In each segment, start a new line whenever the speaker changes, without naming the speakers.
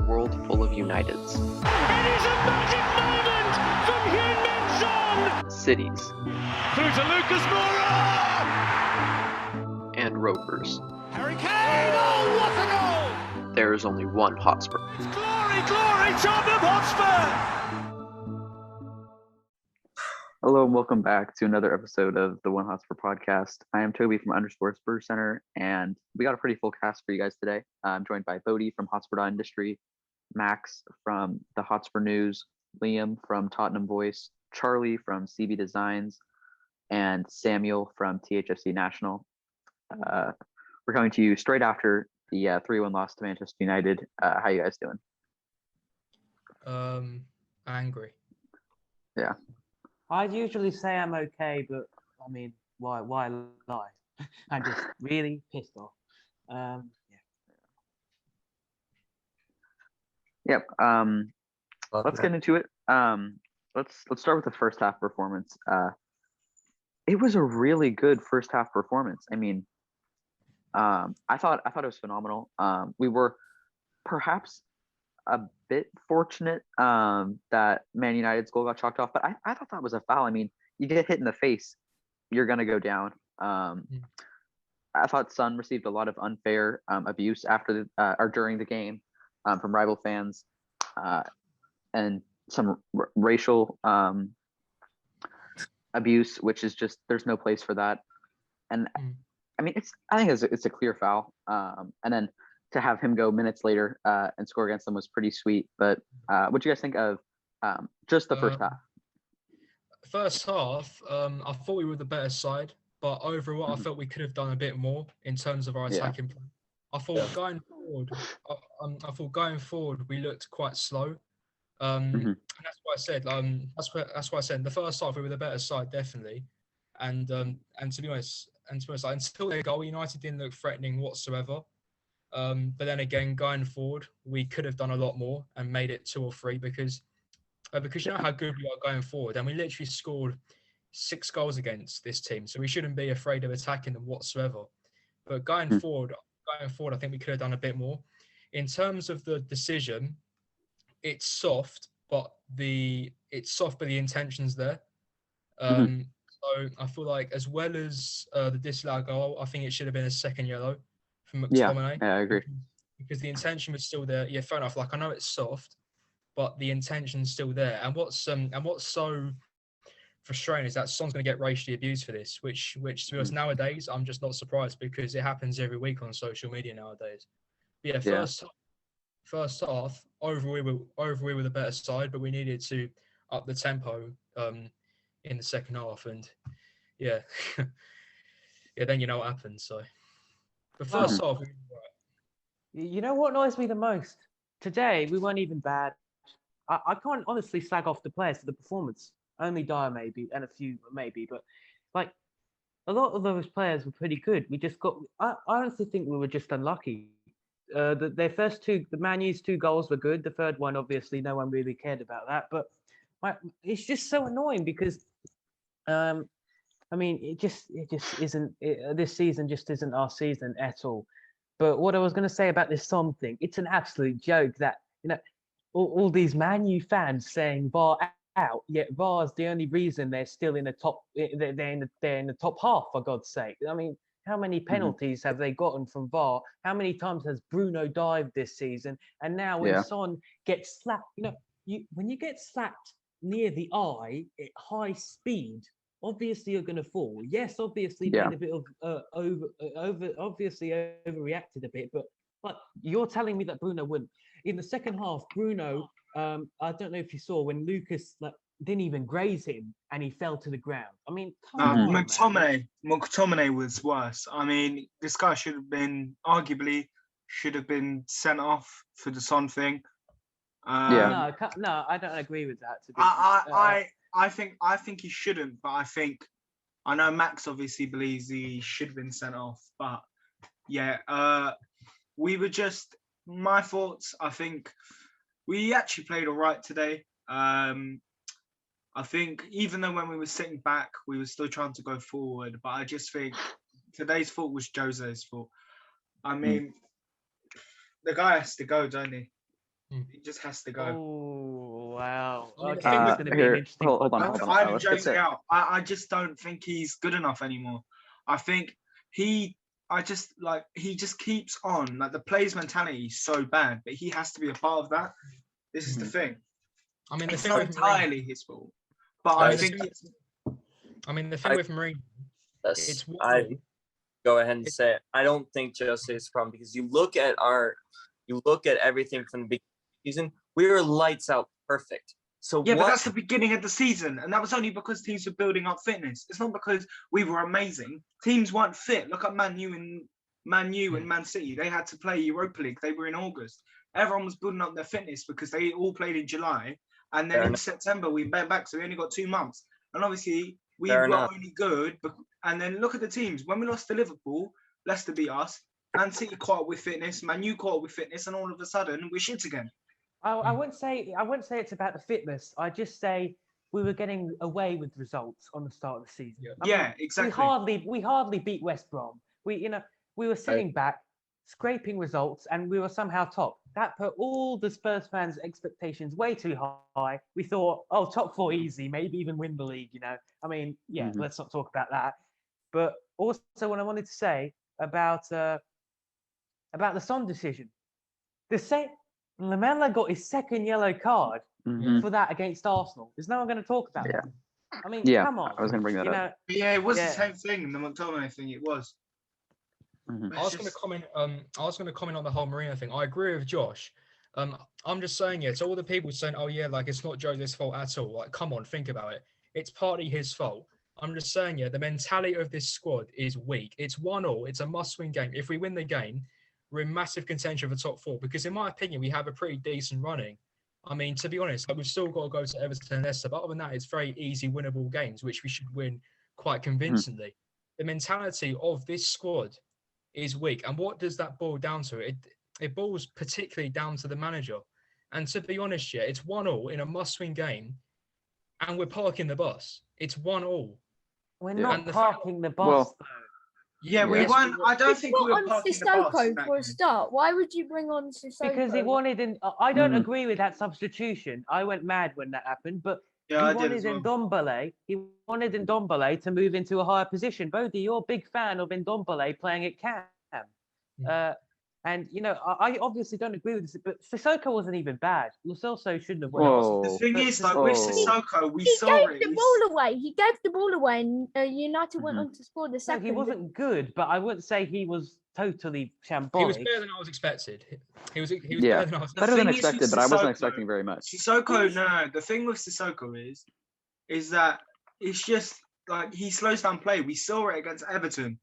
world full of Uniteds.
It is a magic moment from Heung-min Son!
Cities.
Through to Lucas Moura!
And Rovers.
Harry Kane! Oh, what a goal!
There is only one Hotspur.
It's glory, glory, Tottenham Hotspur!
Hello and welcome back to another episode of the One Hotspur podcast. I am Tobey from _Spurs Center, and we got a pretty full cast for you guys today. I'm joined by Bodhi from Hotspur Industry, Max from the Hotspur News, Liam from Tottenham Voice, Charlie from CB Designs, and Samuel from THFC National. We're coming to you straight after the 3-1 loss to Manchester United. How you guys doing?
Angry.
Yeah.
I'd usually say I'm okay, but I mean, why lie? I'm just really pissed off.
Yep. Let's get into it. Let's start with the first half performance. It was a really good first half performance. I mean, I thought it was phenomenal. We were perhaps a bit fortunate that Man United's goal got chalked off, but I thought that was a foul. I mean, you get hit in the face, you're gonna go down. I thought Son received a lot of unfair abuse after or during the game from rival fans and some racial abuse, which is just, there's no place for that. And I mean, I think it's a clear foul. And then to have him go minutes later and score against them was pretty sweet. But what do you guys think of just the first half?
First half, I thought we were the better side, but overall, I felt we could have done a bit more in terms of our attacking play. I thought going forward, we looked quite slow. And that's what I said. That's why I said in the first half we were the better side, definitely. And to be honest, like, until their goal, United didn't look threatening whatsoever. But then again, going forward, we could have done a lot more and made it 2 or 3 because you know how good we are going forward, and we literally scored 6 goals against this team, so we shouldn't be afraid of attacking them whatsoever. But going forward, I think we could have done a bit more. In terms of the decision, it's soft, but the intention's there. So I feel like, as well as the disallowed goal, I think it should have been a second yellow from McTominay.
Yeah, I agree.
Because the intention was still there. Yeah, fair enough. Like, I know it's soft, but the intention's still there. And what's so frustrating is that Son's going to get racially abused for this, which to be honest, nowadays, I'm just not surprised because it happens every week on social media nowadays. But yeah, first half, overall we were the better side, but we needed to up the tempo in the second half, and yeah, then you know what happened. So the first half, we were right.
You know what annoys me the most? Today, we weren't even bad. I can't honestly slag off the players for the performance. Only Dyer maybe, and a few maybe, but like a lot of those players were pretty good. We just got. I honestly think we were just unlucky. Their first two, the Man U's 2 goals were good. The third one, obviously, no one really cared about that. But it's just so annoying because, I mean, it just isn't. This season just isn't our season at all. But what I was going to say about this Son thing, it's an absolute joke that, you know, all these Man U fans saying VAR out, yet VAR's the only reason they're still in the top. They're in the top half, for God's sake. I mean, how many penalties have they gotten from VAR? How many times has Bruno dived this season? And now when Son gets slapped, you know, when you get slapped near the eye at high speed, obviously you're going to fall. Yes, obviously being a bit of obviously overreacted a bit, but you're telling me that Bruno wouldn't. In the second half, Bruno, I don't know if you saw when Lucas didn't even graze him and he fell to the ground. I mean,
McTominay was worse. I mean, this guy arguably should have been sent off for the Son thing.
No, I don't agree with that.
I think he shouldn't, but I know Max obviously believes he should have been sent off, but yeah, we were just, my thoughts, I think we actually played all right today. I think even though when we were sitting back, we were still trying to go forward, but I just think today's fault was Jose's fault. I mean, the guy has to go, don't he? He just has to go.
Oh wow.
I mean,
Okay,
I think
it's
with-
going to be an
Here,
interesting.
hold on.
I'm
Let's
Jose
get to
out. I just don't think he's good enough anymore. I think he just keeps on. Like the player's mentality is so bad, but he has to be a part of that. This is the thing.
I mean, the
It's
thing
not
with Mourinho,
entirely his fault, but
I
I
mean,
think
the thing with Mourinho,
Yes,
it's one
I
all.
go ahead and
It-
say it. I don't think Jose is a problem because you look at everything from the beginning of the season. We were lights out perfect. So
yeah, but
what?
that's the beginning of the season, and that was only because teams were building up fitness. It's not because we were amazing. Teams weren't fit. Look at Man U and Man City. They had to play Europa League. They were in August. Everyone was building up their fitness because they all played in July, and then
Fair
in
enough.
September we went back, so we only got 2 months. And obviously we
Fair
were
enough.
only good. And then look at the teams. When we lost to Liverpool, Leicester beat us. Man City caught up with fitness. Man U caught up with fitness, and all of a sudden we're shit again.
I wouldn't say it's about the fitness. I just say we were getting away with results on the start of the season.
Yeah.
I
Yeah,
mean,
exactly.
we hardly beat West Brom. We were sitting back, scraping results, and we were somehow top. That put all the Spurs fans' expectations way too high. We thought, oh, top 4 easy, maybe even win the league. I mean, yeah, let's not talk about that. But also, what I wanted to say about the Son decision, the same. Lamella got his second yellow card for that against Arsenal. Is no one going to talk about that? I mean,
Yeah,
come on.
I was going to bring that up.
Yeah, it was the
Yeah.
same thing in the McTominay thing. It was.
Mhm.
I was going to comment. I was going to comment on the whole Mourinho thing. I agree with Josh. I'm just saying it. To all the people saying, "Oh yeah, like it's not Jose's fault at all." Like, come on, think about it. It's partly his fault. I'm just saying, yeah, the mentality of this squad is weak. It's 1-1. It's a must-win game. If we win the game, we're in massive contention for top 4. Because in my opinion, we have a pretty decent running. I mean, to be honest, like, we've still got to go to Everton and Leicester. But other than that, it's very easy, winnable games, which we should win quite convincingly. The mentality of this squad is weak. And what does that boil down to? It boils particularly down to the manager. And to be honest, yeah, it's 1-1 in a must-win game, and we're parking the bus. It's 1-1.
We're
Yeah.
not
And the
parking the bus,
Well,
though.
Yeah, we
Yes,
weren't. I don't think we
Put
were
on
parking the bus. in
Sissoko
that
for a
game.
start. Why would you bring on Sissoko?
Because he wanted I don't
Mhm.
agree with that substitution. I went mad when that happened, but
Yeah, I
he
did as
wanted
well.
Ndombele. He wanted Ndombele to move into a higher position. Bodhi, you're a big fan of Ndombele playing at cam. And I obviously don't agree with this, but Sissoko wasn't even bad. Lo Celso shouldn't have went off.
Whoa.
The thing
But
is, like with
Sissoko-
Sissoko, we
He
saw
gave
it.
the ball away. He gave the ball away, and United went
Mhm.
on to score the
No,
second.
he wasn't good, but I wouldn't say he was totally shambolic.
He was better than I was expected. He was
Yeah.
better than I was.
Better than
thing is with
expected, but I wasn't
Sissoko-
expecting very much.
Sissoko, no. The thing with Sissoko is that it's just like he slows down play. We saw it against Everton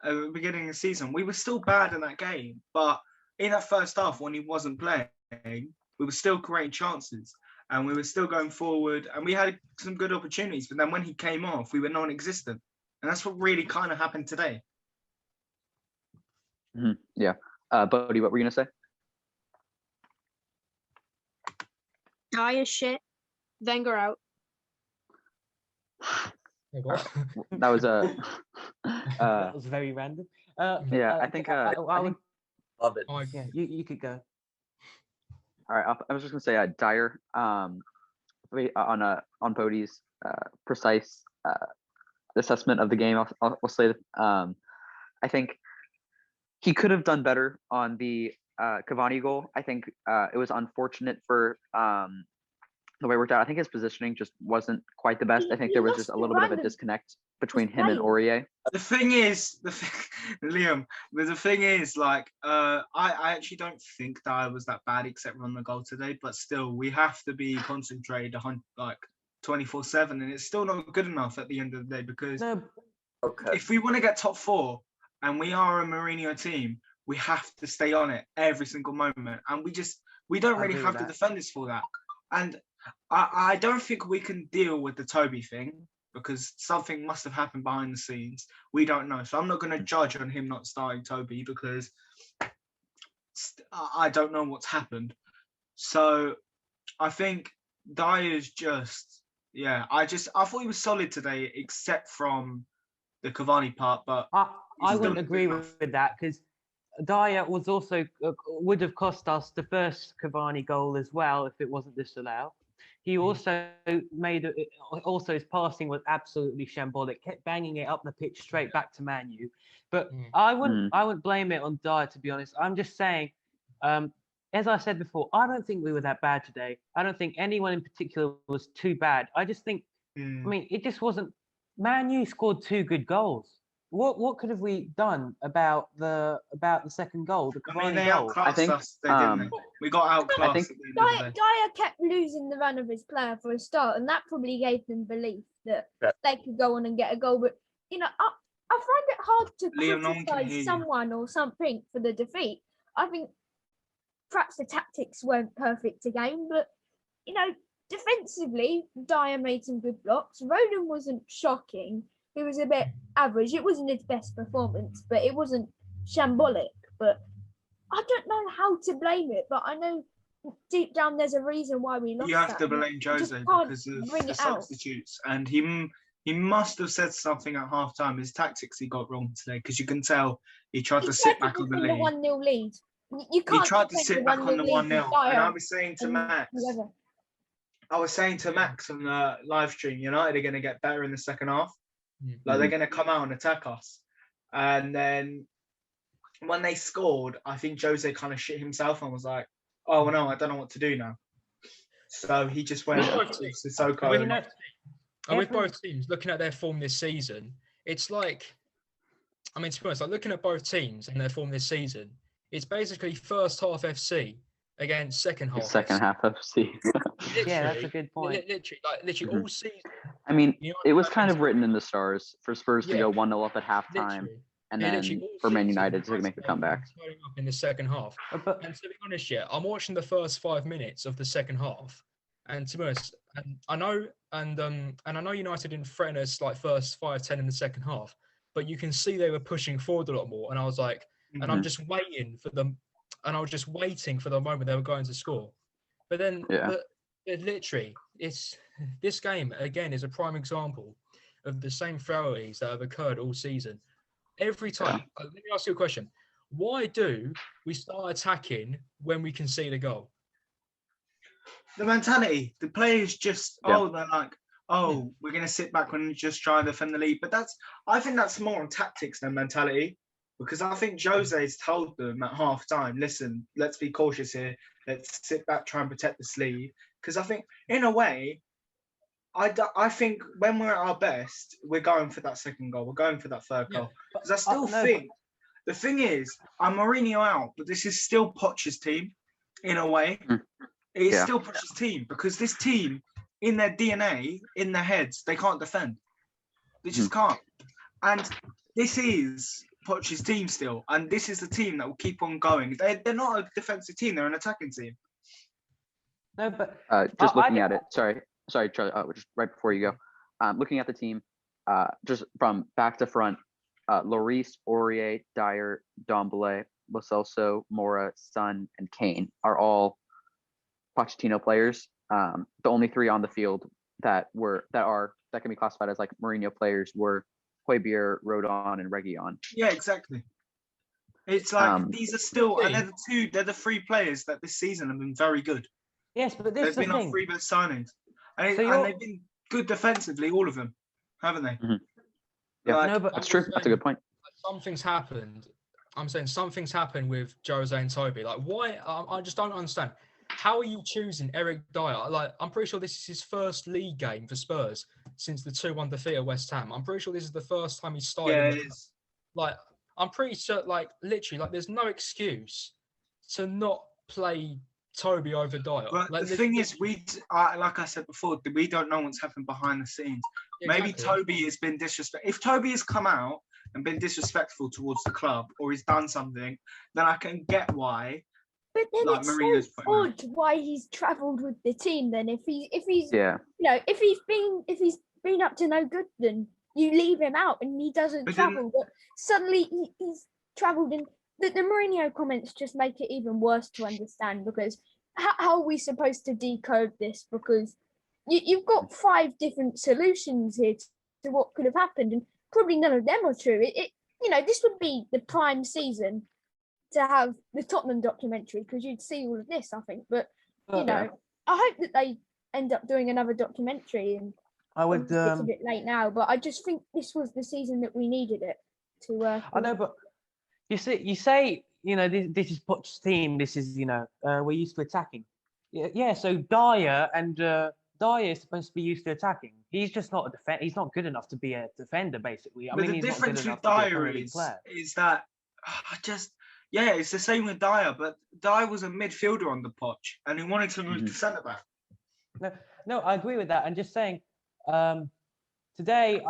at the beginning of the season. We were still bad in that game, but in that first half when he wasn't playing, we were still creating chances and we were still going forward and we had some good opportunities. But then when he came off, we were non-existent, and that's what really kind of happened today.
Yeah. Bodhi, what were you going to say?
Dyer shit. Wenger out.
That was a.
That was very random.
Yeah, I think.
I
I
would,
think
Love it.
yeah, you could go.
all right, I was just gonna say Dyer. On Bodhi's precise assessment of the game. I'll say that. I think he could have done better on the Cavani goal. I think it was unfortunate for the way it worked out. I think his positioning just wasn't quite the best. I think
He
there was
lost
just a
to
little bit of a
random
disconnect between
just
him and
playing.
Aurier.
The thing is, Liam, but the thing is, like, I actually don't think Dyer was that bad except run the goal today. But still, we have to be concentrated like 24/7, and it's still not good enough at the end of the day because
No,
Okay.
if we want to get top 4 and we are a Mourinho team, we have to stay on it every single moment, and we don't
I
really
agree
have
with
the
that.
defenders for that. And I don't think we can deal with the Tobey thing because something must have happened behind the scenes. We don't know. So I'm not going to judge on him not starting Tobey because I don't know what's happened. So I think Dyer's just, yeah, I thought he was solid today except from the Cavani part. But
I
He's
wouldn't
still
agree
good
with that because Dyer was also would have cost us the first Cavani goal as well if it wasn't disallowed. He also also his passing was absolutely shambolic. Kept banging it up the pitch straight back to Man U. But I wouldn't blame it on Dyer, to be honest. I'm just saying, as I said before, I don't think we were that bad today. I don't think anyone in particular was too bad. I just think, I mean, it just wasn't. Man U scored 2 good goals. What could have we done about the second goal, the Cavani
they
goal?
outclassed us, didn't they? We got outclassed at the end of the day.
Dyer kept losing the run of his player for a start, and that probably gave them belief that they could go on and get a goal. But I find it hard to
Liam, no one can hear
criticize
you.
someone or something for the defeat. I think perhaps the tactics weren't perfect again, but defensively, Dyer made some good blocks. Ronan wasn't shocking. It was a bit average. It wasn't his best performance, but it wasn't shambolic. But I don't know how to blame it, but I know deep down there's a reason why we lost.
You have to blame Jose because of the substitutes, and he must have said something at half time. His tactics he got wrong today, because you can tell he tried to sit back on the lead.
1-0 lead. You can't.
He tried to sit back on the 1-0, and I was saying to Max. I was saying to Max on the live stream, United are going to get better in the second half. Like, they're going to come out and attack us. And then when they scored, I think Jose kind of shit himself and was like, oh, no, I don't know what to do now. So he just went to Sissoko.
And with both teams, looking at their form this season, it's like, to be honest, like looking at both teams and their form this season, it's basically first half FC against second half.
Second half FC.
Yeah, that's a good point.
Literally all season.
I mean, it was kind of written in the stars for Spurs to go 1-0 up at halftime, and then for Man United to make the comeback
in the second half. And to be honest, I'm watching the first 5 minutes of the second half, and to be honest, I know United didn't threaten us like first 5-10 in the second half, but you can see they were pushing forward a lot more. And I was like, and I'm just waiting for them, and I was just waiting for the moment they were going to score. But then, literally, this game again is a prime example of the same frailties that have occurred all season. Every time, let me ask you a question: why do we start attacking when we concede a goal?
The mentality, the players just they're like, we're going to sit back and just try and defend the lead. But I think that's more on tactics than mentality, because I think Jose's told them at half time, listen, let's be cautious here. Let's sit back, try and protect this lead. Because I think, in a way, I think when we're at our best, we're going for that second goal. We're going for that third goal. Because I still think, the thing is, I'm Mourinho out, but this is still Poch's team, in a way. It is still Poch's team, because this team, in their DNA, in their heads, they can't defend. They just can't. And this is Poch's team still, and this is the team that will keep on going. They're not a defensive team; they're an attacking team.
No, but
just looking at it. Sorry, Charlie. Just right before you go, looking at the team, just from back to front, Lloris, Aurier, Dyer, Dombele, Lo Celso, Mora, Son, and Kane are all Pochettino players. The only 3 on the field that can be classified as like Mourinho players were Højbjerg, Rodon, and Reguilon.
Yeah, exactly. It's like these are still, and they're the 3 players that this season have been very good.
Yes, but this
they've
is the
been
thing.
on 3 best signings, and they've been good defensively, all of them, haven't they?
Yeah, that's true. That's a good point.
Something's happened. I'm saying something's happened with Jose and Tobey. Like, why? I just don't understand. How are you choosing Eric Dyer? Like, I'm pretty sure this is his first league game for Spurs since the 2-1 defeat at West Ham. I'm pretty sure this is the first time he started.
Yeah, it is.
Like, I'm pretty sure, like, literally, like, there's no excuse to not play Tobey over Dyer.
But
like,
the thing is, like I said before, we don't know what's happened behind the scenes. Exactly. Maybe Tobey has been disrespectful. If Tobey has come out and been disrespectful towards the club, or he's done something, then I can get why.
But then
like
it's so odd why he's travelled with the team. Then if he's if he's been up to no good, then you leave him out and he doesn't travel. But suddenly he's travelled, and the Mourinho comments just make it even worse to understand, because how are we supposed to decode this? Because you've got 5 different solutions here to what could have happened, and probably none of them are true. This would be the prime season to have the Tottenham documentary because you'd see all of this, I think. But you know,
yeah.
I hope that they end up doing another documentary. And
I would.
obviously it's a bit late now, but I just think this was the season that we needed it to.
I know, but you say, this is Poch's team. This is, we're used to attacking. Yeah. So Dyer is supposed to be used to attacking. He's just not a defender. He's not good enough to be a defender, basically.
But the
he's not good
difference
enough
with
to be a
Dyer
Premier League player.
is that it's the same with Dyer, but Dyer was a midfielder on the Poch, and he wanted to move to centre back.
No, I agree with that. And just saying, today,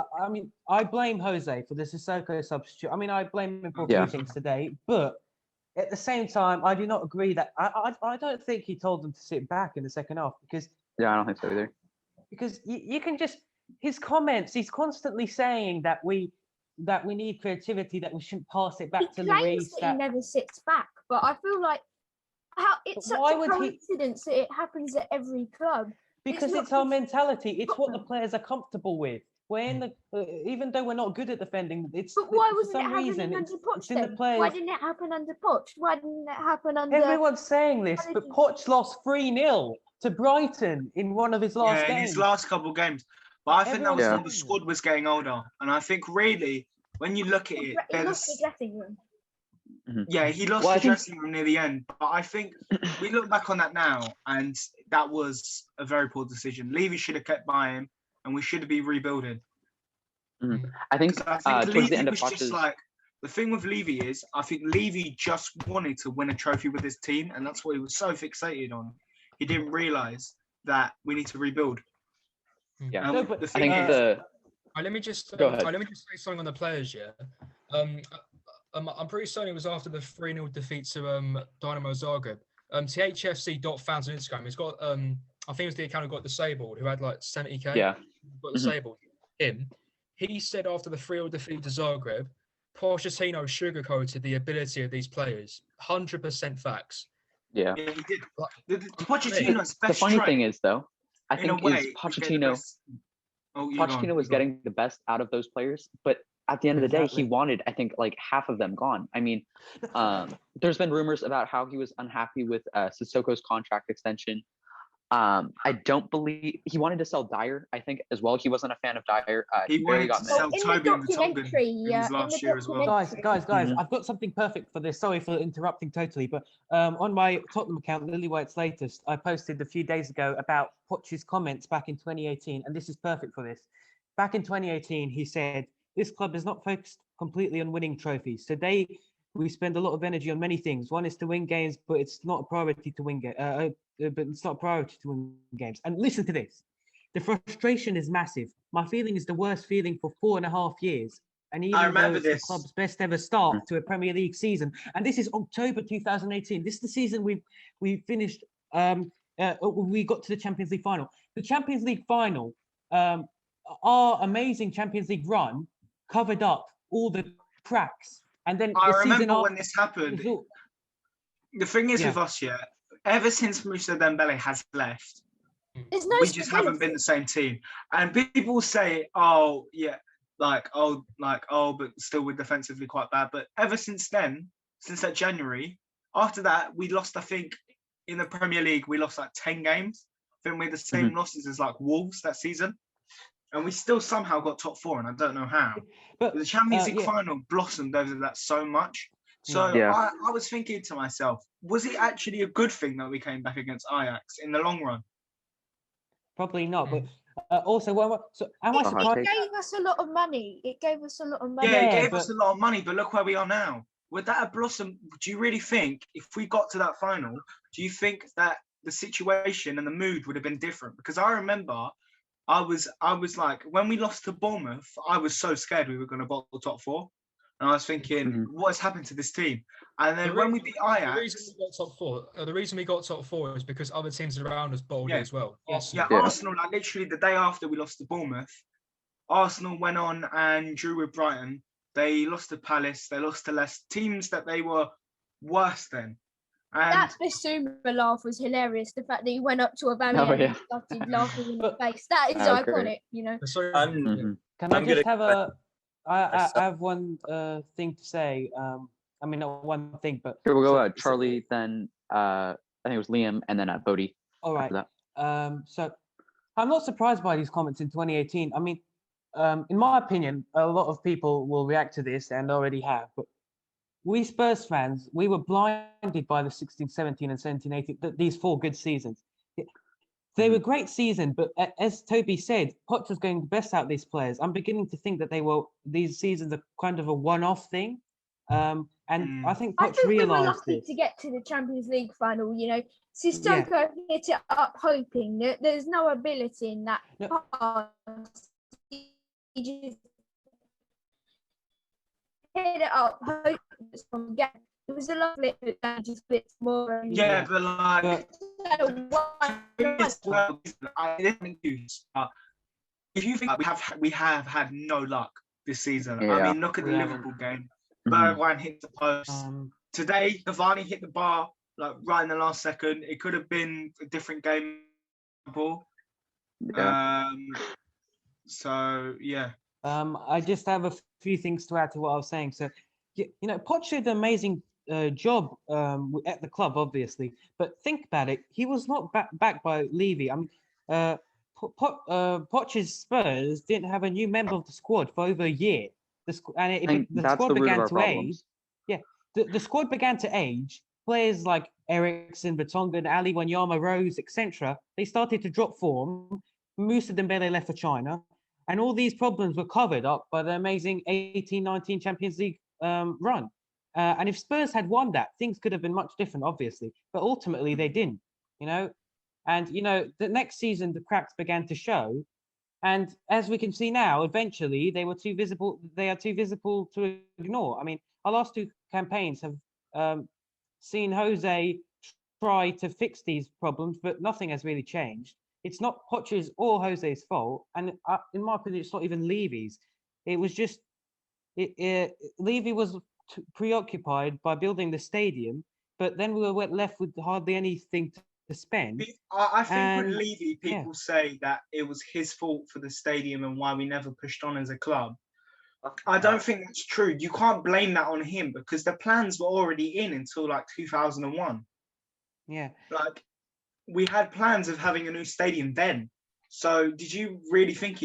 I blame Jose for the Sissoko substitute. I blame him for a few things today, but at the same time, I do not agree that I don't think he told them to sit back in the second half because
I don't think so either.
Because you can just his comments. He's constantly saying that we need creativity, that we shouldn't pass it back to Lloris.
He never sits back, but I feel like it's such a coincidence that it happens at every club.
Because it's our mentality. It's what the players are comfortable with. We're in even though we're not good at defending,
But why wasn't it happening under Poch then? Why didn't it happen under Poch? Why didn't it happen under?
Everyone's saying this, but Poch lost 3-0 to Brighton in one of his last games.
In his last couple of games. But I think that was when the squad was getting older. And I think really, when you look at it,
he lost the dressing room.
Yeah, he lost the dressing room near the end. But I think we look back on that now, and that was a very poor decision. Levy should have kept by him, and we should be rebuilding.
I think towards
Levy
the end of
was just like, the thing with Levy is, I think Levy just wanted to win a trophy with his team, and that's what he was so fixated on. He didn't realise that we need to rebuild.
Yeah,
the thing is,
let me just say something on the players. Yeah, I'm pretty certain it was after the 3-0 defeat to Dynamo Zagreb. THFC.fans on Instagram. He's got I think it was the account who got disabled, who had like 70k.
Yeah,
got disabled. He said after the 3-0 defeat to Zagreb, Pochettino sugarcoated the ability of these players. 100% facts.
Yeah, he did. Pochettino's best.
The funny
trait,
thing is, though, I think Pochettino was getting the best out of those players, but at the end of the day, he wanted, I think, like half of them gone. There's been rumors about how he was unhappy with Sissoko's contract extension. I don't believe he wanted to sell Dyer, I think, as well. He wasn't a fan of Dyer.
He wanted to sell Tobey and Tobin last year as well.
Guys, I've got something perfect for this. Sorry for interrupting totally, but on my Tottenham account, Lily White's latest, I posted a few days ago about Poch's comments back in 2018, and this is perfect for this. Back in 2018, he said, "This club is not focused completely on winning trophies. Today, we spend a lot of energy on many things. One is to win games, but it's not a priority to win games. And listen to this. The frustration is massive. My feeling is the worst feeling for 4.5 years. And even though it's the club's best ever start to a Premier League season, and this is October 2018. This is the season we finished. We got to the Champions League final. The Champions League final, our amazing Champions League run covered up all the cracks. And then
I remember when this happened. The thing is with us, ever since Moussa Dembele has left, we just haven't been the same team. And people say, but still we're defensively quite bad. But ever since then, since that January, after that, we lost, I think, in the Premier League, we lost like 10 games. I think we had the same losses as like Wolves that season. And we still somehow got top 4, and I don't know how. But the Champions League final blossomed over that so much. So I was thinking to myself, was it actually a good thing that we came back against Ajax in the long run?
Probably not. But also, am I surprised?
It gave us a lot of money.
Yeah, it gave us a lot of money, but look where we are now. Would that have blossomed? Do you really think, if we got to that final, do you think that the situation and the mood would have been different? Because I remember I was like, when we lost to Bournemouth, I was so scared we were going to bottle the top 4. And I was thinking, what has happened to this team? And then when we beat Ajax...
The reason we got top 4 is because other teams around us bowled as well.
Arsenal, like literally the day after we lost to Bournemouth, Arsenal went on and drew with Brighton. They lost to Palace. They lost to Leicester. Teams that they were worse than. And
that Bissouma laugh was hilarious. The fact that he went up to a van and started laughing in the face. That is iconic, you know.
Can I just have I have one thing to say. I mean, not one thing, but
here we'll go. Charlie, then I think it was Liam, and then Bodhi.
All right. So I'm not surprised by these comments in 2018. I mean, in my opinion, a lot of people will react to this and already have. But we Spurs fans, we were blinded by the 16, 17, and 17, 18, these 4 good seasons. They were great seasons, but as Tobey said, Potter's getting the best out of these players. I'm beginning to think that these seasons are kind of a one-off thing. And I think Poch realised
we were lucky to get to the Champions League final. You know, Sissoko hit it up, hoping that there's no ability in that pass. He just hit it up, hoping it's from again. It was a lovely just bit more.
Yeah, but like, if you think we have had no luck this season. I mean, look at the Liverpool game. Bergwijn hit the post. Today, Cavani hit the bar like right in the last second. It could have been a different game. So yeah.
I just have a few things to add to what I was saying. So, you know, Poch did an amazing job at the club, obviously. But think about it. He was not backed by Levy. I mean, Poch's Spurs didn't have a new member of the squad for over a year. The squad began to age. Yeah, the squad began to age. Players like Eriksen, Vertonghen, Ali Wanyama, Rose, etc. They started to drop form. Moussa Dembele left for China. And all these problems were covered up by the amazing 18-19 Champions League run. And if Spurs had won that, things could have been much different, obviously. But ultimately, they didn't, you know. And, you know, the next season, the cracks began to show. And as we can see now, eventually, they are too visible to ignore. I mean, our last 2 campaigns have seen Jose try to fix these problems, but nothing has really changed. It's not Poch's or Jose's fault, and in my opinion, it's not even Levy's. It was just Levy was preoccupied by building the stadium, but then we were left with hardly anything to spend.
I think with Levy, people say that it was his fault for the stadium and why we never pushed on as a club. I don't think that's true. You can't blame that on him because the plans were already in until like 2001.
Yeah,
like. We had plans of having a new stadium then. So did you really think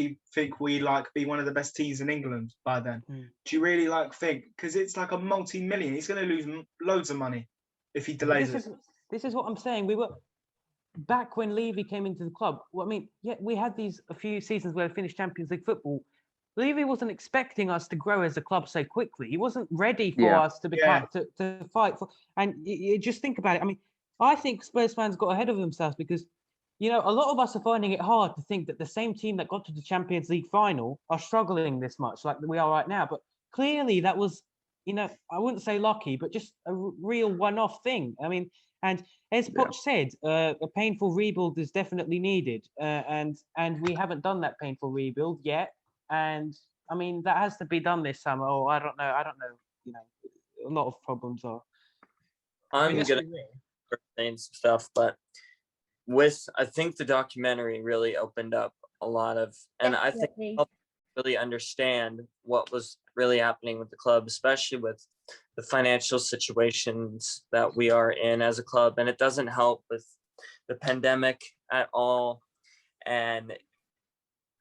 we'd like be one of the best teams in England by then? Do you really think? Because it's like a multi-million. He's going to lose loads of money if he delays it.
This is what I'm saying. We were back when Levy came into the club. Well, I mean, yeah, we had a few seasons where we finished Champions League football. Levy wasn't expecting us to grow as a club so quickly. He wasn't ready for us to become to fight for. And you just think about it. I mean, I think Spurs fans got ahead of themselves because, you know, a lot of us are finding it hard to think that the same team that got to the Champions League final are struggling this much like we are right now. But clearly that was, you know, I wouldn't say lucky, but just a real one-off thing. I mean, and as Poch said, a painful rebuild is definitely needed. And we haven't done that painful rebuild yet. And I mean, that has to be done this summer. Or I don't know. You know, a lot of problems are.
I'm going to saying some stuff, but I think the documentary really opened up a lot of, and I think helped really understand what was really happening with the club, especially with the financial situations that we are in as a club. And it doesn't help with the pandemic at all. And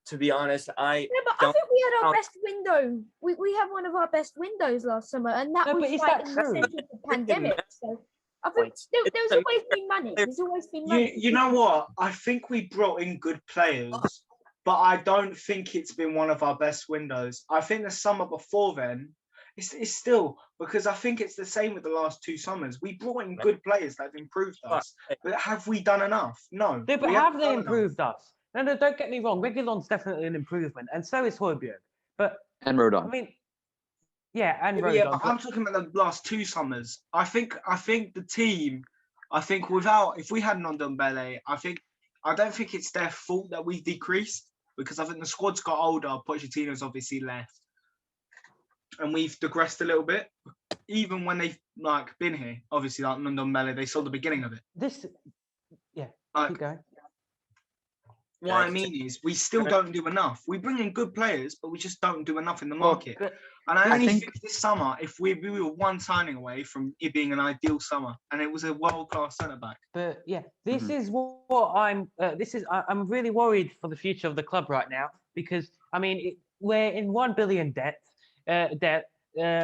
to be honest, I think
we had our best window. We had one of our best windows last summer, and that was right in the center of the pandemic. So I think there's always been money. There's always been money.
You know what? I think we brought in good players, but I don't think it's been one of our best windows. I think the summer before then, it's still, because I think it's the same with the last 2 summers. We brought in good players that have improved us, but have we done enough? No.
Yeah, but have they improved us? No, don't get me wrong. Reguilon's definitely an improvement, and so is Højbjerg.
And Rodon.
I mean, and Rodon.
Yeah, but I'm talking about the last 2 summers. I think the team. I think if we had Ndombele, I don't think it's their fault that we've decreased, because I think the squad's got older. Pochettino's obviously left, and we've digressed a little bit. Even when they've been here, obviously like Ndombele, they saw the beginning of it.
Keep going.
What I mean is, we still don't do enough. We bring in good players, but we just don't do enough in the market. And I only think this summer, if we were one signing away from it being an ideal summer, and it was a world-class centre-back.
But yeah, this is what I'm. I'm really worried for the future of the club right now because I mean we're in 1 billion debt.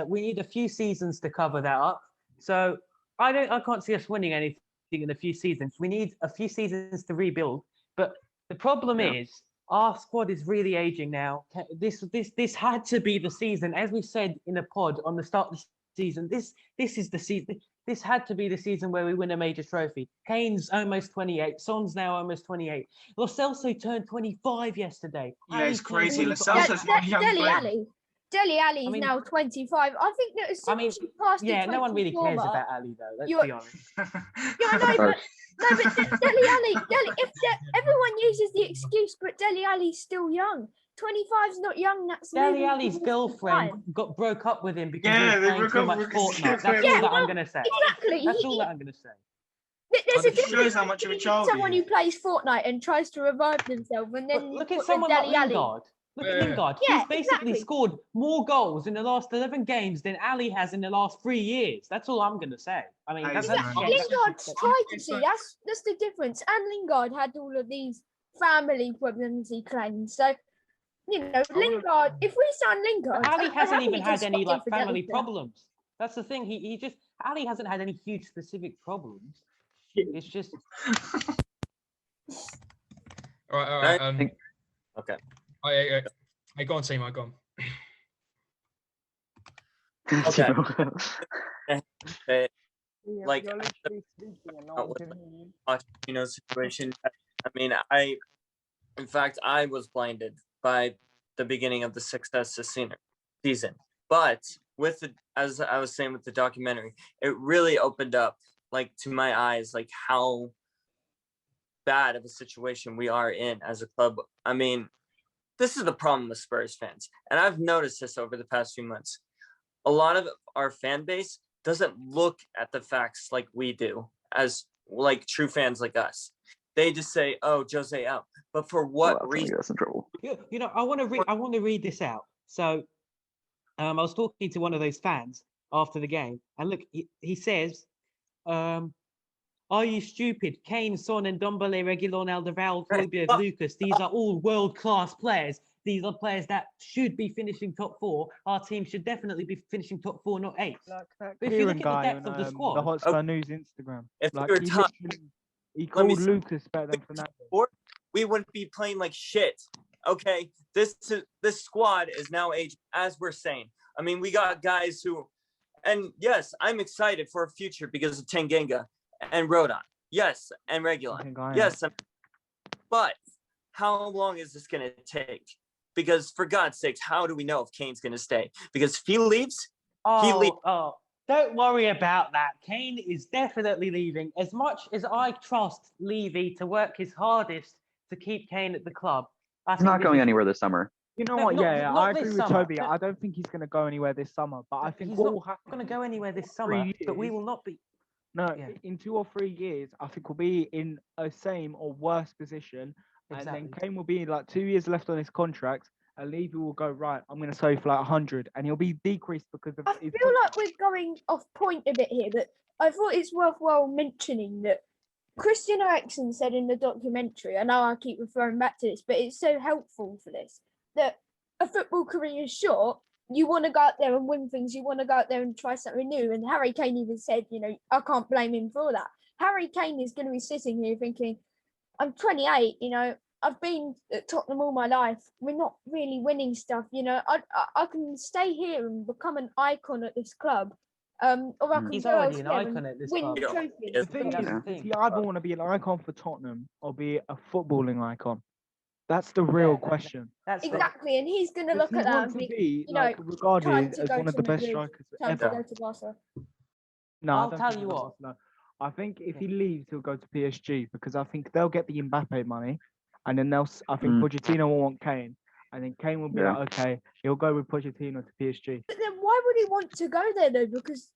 We need a few seasons to cover that up. So I can't see us winning anything in a few seasons. We need a few seasons to rebuild. But the problem is our squad is really aging now. This had to be the season, as we said in a pod on the start of the season. This is the season. This had to be the season where we win a major trophy. Kane's almost 28. Son's now almost 28. Lo Celso turned 25 yesterday.
Yeah, it's crazy. Lo Celso's not a young player.
Dele Alli is now 25. I think that as soon as you pass the 24
no one really cares about Ali though. Let's be honest.
Yeah, but Dele Alli. Everyone uses the excuse, but Dele Alli's still young. 25's not young. That's
Dele Alli's girlfriend broke up with him because he was playing too much Fortnite. That's all that I'm gonna say.
Exactly.
That's all that I'm gonna say.
There's a difference
shows how much of a child
someone who plays Fortnite and tries to revive themselves, and then
look at someone like Lingard. Look at Lingard.
Yeah,
He's basically scored more goals in the last 11 games than Ali has in the last 3 years. That's all I'm going to say. I mean,
Lingard's tried to see. That's the difference. And Lingard had all of these family problems he claims. So, Lingard, if we sign Lingard...
Ali hasn't even had any family problems. That's the thing. He just... Ali hasn't had any huge specific problems. It's just...
All right.
Okay.
I go on, Team. I go on.
Okay. Like situation. I mean, in fact, I was blinded by the beginning of the success this season. But as I was saying with the documentary, it really opened up, to my eyes, how bad of a situation we are in as a club. I mean, this is the problem with Spurs fans, and I've noticed this over the past few months. A lot of our fan base doesn't look at the facts like we do, as true fans like us. They just say, "Oh, Jose out," but for what reason?
That's in trouble.
I want to read this out. So, I was talking to one of those fans after the game, and look, he says, "Are you stupid? Kane, Son, and Ndombele, Reguilon, Alderweireld, Tobey, Lucas. These are all world-class players. These are players that should be finishing top 4. Our team should definitely be finishing top 4, not 8.
Like that
If you look at the
guy
depth
on
of the squad,
the Hotspur News Instagram.
If we were tough,
he called Lucas better than Fernando.
We wouldn't be playing like shit. Okay, this squad is now aged, as we're saying. I mean, we got guys who, and yes, I'm excited for a future because of Tanganga and Rodon. Yes, and Reguilon. Yes, but how long is this going to take? Because for God's sakes, how do we know if Kane's going to stay? Because if he leaves, he leaves.
Oh, don't worry about that. Kane is definitely leaving. As much as I trust Levy to work his hardest to keep Kane at the club,
he's not going anywhere this summer.
You know what? I agree with Toby. I don't think he's going to go anywhere this summer, but I think
he's
what
not
will happen
going to go anywhere this summer. But we will not be.
No, in 2 or 3 years, I think we'll be in a same or worse position. Exactly. And then Kane will be 2 years left on his contract, and Levy will go, right, I'm going to sell you for 100, and he'll be decreased because of...
I feel like we're going off point a bit here, but I thought it's worthwhile mentioning that Christian Eriksen said in the documentary, I know I keep referring back to this, but it's so helpful for this, that a football career is short. You want to go out there and win things. You want to go out there and try something new. And Harry Kane even said, I can't blame him for that. Harry Kane is going to be sitting here thinking, I'm 28, I've been at Tottenham all my life. We're not really winning stuff, I can stay here and become an icon at this club. Or I can
He's
go
already an
elsewhere
icon at this
win
club.
trophies.
The thing is, does he either want to be an icon for Tottenham or be a footballing icon? That's the real question.
That's exactly, and he's going to look at that and be,
regarded as one of the best strikers ever.
To go to Barca.
No,
I'll tell you what.
No. I think if he leaves, he'll go to PSG because I think they'll get the Mbappe money, and then I think Pochettino will want Kane, and then Kane will be like, okay, he'll go with Pochettino to PSG.
But then why would he want to go there though? Because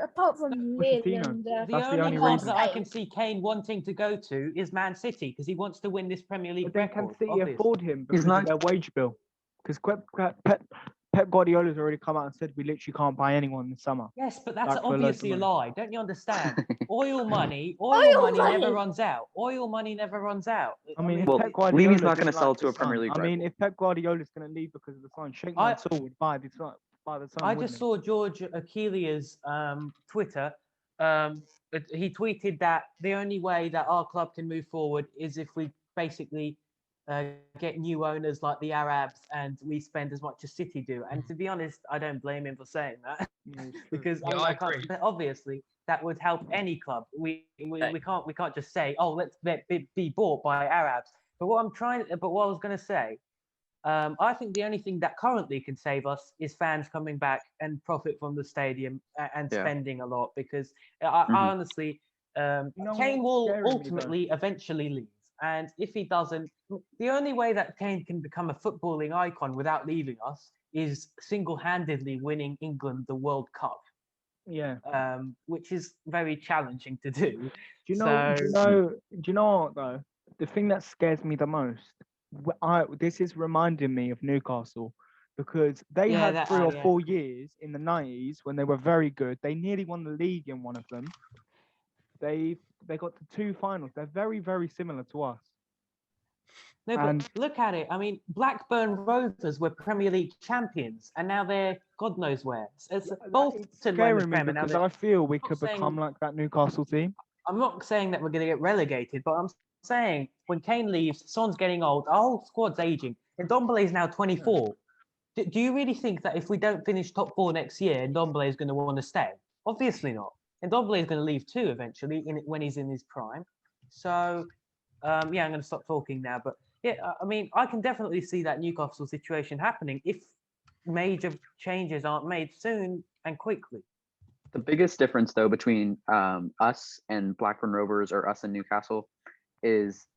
apart from Lille and
the only club that I can see Kane wanting to go to is Man City because he wants to win this Premier League
But then
record.
can City afford him because of their wage bill? Because Pep Guardiola's already come out and said we literally can't buy anyone this summer.
Yes, but that's obviously a lie. Don't you understand? Oil money never runs out. Oil money never runs out.
I mean,
Levy's not going to sell to a Premier League.
I mean, if Pep Guardiola's going to leave because of the sign, Sheikh Mansour would buy the sign.
I just saw George Achillea's Twitter. He tweeted that the only way that our club can move forward is if we basically get new owners like the Arabs and we spend as much as City do. And to be honest, I don't blame him for saying that because obviously that would help any club. We can't just say, oh, let's be bought by Arabs. But what I was going to say, I think the only thing that currently can save us is fans coming back and profit from the stadium and spending a lot because I honestly, Kane will ultimately eventually leave. And if he doesn't, the only way that Kane can become a footballing icon without leaving us is single-handedly winning England the World Cup.
Yeah.
Which is very challenging to do.
Do you know what though? The thing that scares me the most, this is reminding me of Newcastle because they had 3 or 4 years in the 90s when they were very good. They nearly won the league in one of them. They got to 2 finals. They're very, very similar to us.
No, but look at it. I mean, Blackburn Rovers were Premier League champions, and now they're God knows where. It's
scaring me because I feel we could become like that Newcastle team.
I'm not saying that we're going to get relegated, but I'm saying when Kane leaves, Son's getting old, our whole squad's aging, and Ndombele is now 24. Do you really think that if we don't finish top 4 next year, Ndombele is going to want to stay? Obviously not. And Ndombele is going to leave too eventually when he's in his prime. So, I'm going to stop talking now. But yeah, I mean, I can definitely see that Newcastle situation happening if major changes aren't made soon and quickly.
The biggest difference, though, between us and Blackburn Rovers or us and Newcastle is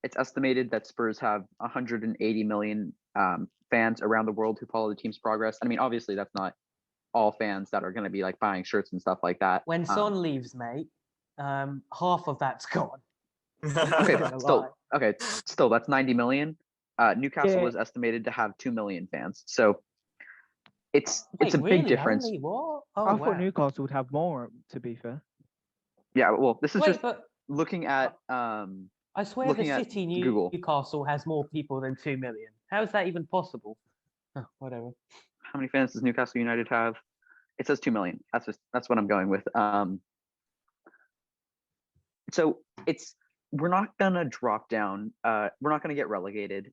it's estimated that Spurs have 180 million fans around the world who follow the team's progress. I mean, obviously, that's not all fans that are going to be like buying shirts and stuff like that.
When Son leaves, mate, half of that's gone.
Still, that's 90 million. Newcastle is estimated to have 2 million fans. So it's a big difference.
Only what?
I thought Newcastle would have more, to be fair.
Yeah, well, this is looking at
I swear the city Newcastle has more people than 2 million. How is that even possible? Oh, whatever.
How many fans does Newcastle United have? It says 2 million. That's what I'm going with. So we're not gonna drop down. We're not gonna get relegated.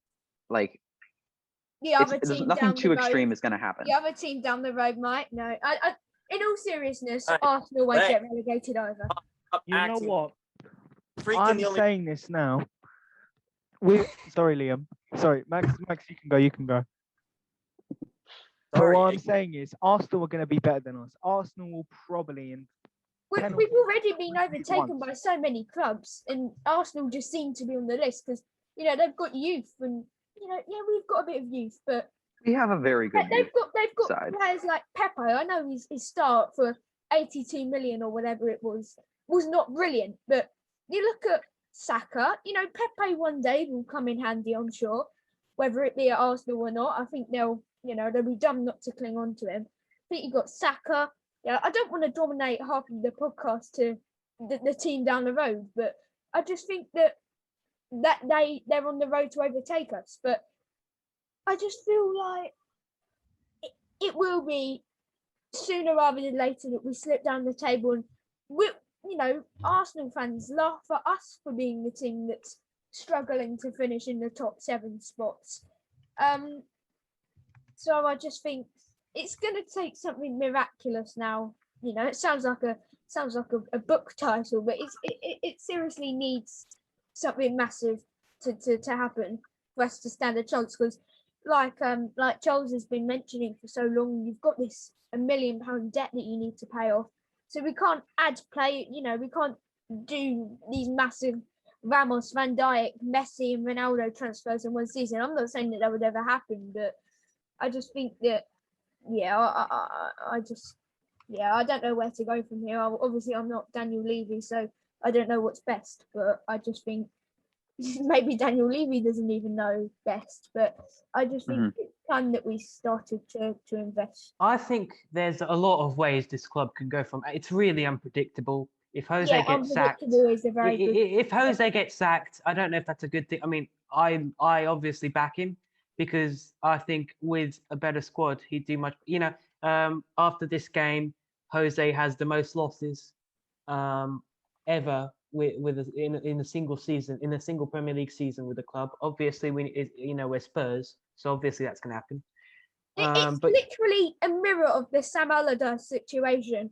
Like there's nothing too extreme is gonna happen.
The other team down the road might. No, I in all seriousness, Arsenal won't get relegated either.
You know what? I'm saying this now. Sorry, Liam. Sorry, Max. You can go. But what I'm saying is, Arsenal are going to be better than us. Arsenal will probably.
We've already been overtaken by so many clubs, and Arsenal just seem to be on the list because they've got youth, and we've got a bit of youth, but
we have a very good.
They've got players like Pepe. I know his start for 82 million or whatever it was not brilliant, but you look at Saka. Pepe one day will come in handy, I'm sure, whether it be at Arsenal or not. I think they'll be dumb not to cling on to him. I think you've got Saka. Yeah, I don't want to dominate half of the podcast to the team down the road, but I just think that they're on the road to overtake us. But I just feel like it will be sooner rather than later that we slip down the table, and Arsenal fans laugh at us for being the team that's struggling to finish in the top 7 spots. So I just think it's going to take something miraculous now. It sounds like a book title, but it seriously needs something massive to happen for us to stand a chance. Because like Charles has been mentioning for so long, you've got this £1 million debt that you need to pay off. So we can't add play. We can't do these massive Ramos, Van Dijk, Messi, and Ronaldo transfers in one season. I'm not saying that would ever happen, but I just think that, I don't know where to go from here. Obviously, I'm not Daniel Levy, so I don't know what's best, but I just think maybe Daniel Levy doesn't even know best, but I just think it's time that we started to invest.
I think there's a lot of ways this club can go from. It's really unpredictable. If Jose gets sacked, if Jose gets sacked, I don't know if that's a good thing. I mean, I obviously back him because I think with a better squad, he'd do much. After this game, Jose has the most losses ever in a single season, in a single Premier League season with the club. Obviously, we're Spurs, so obviously that's going to happen.
It's literally a mirror of the Sam Allardyce situation.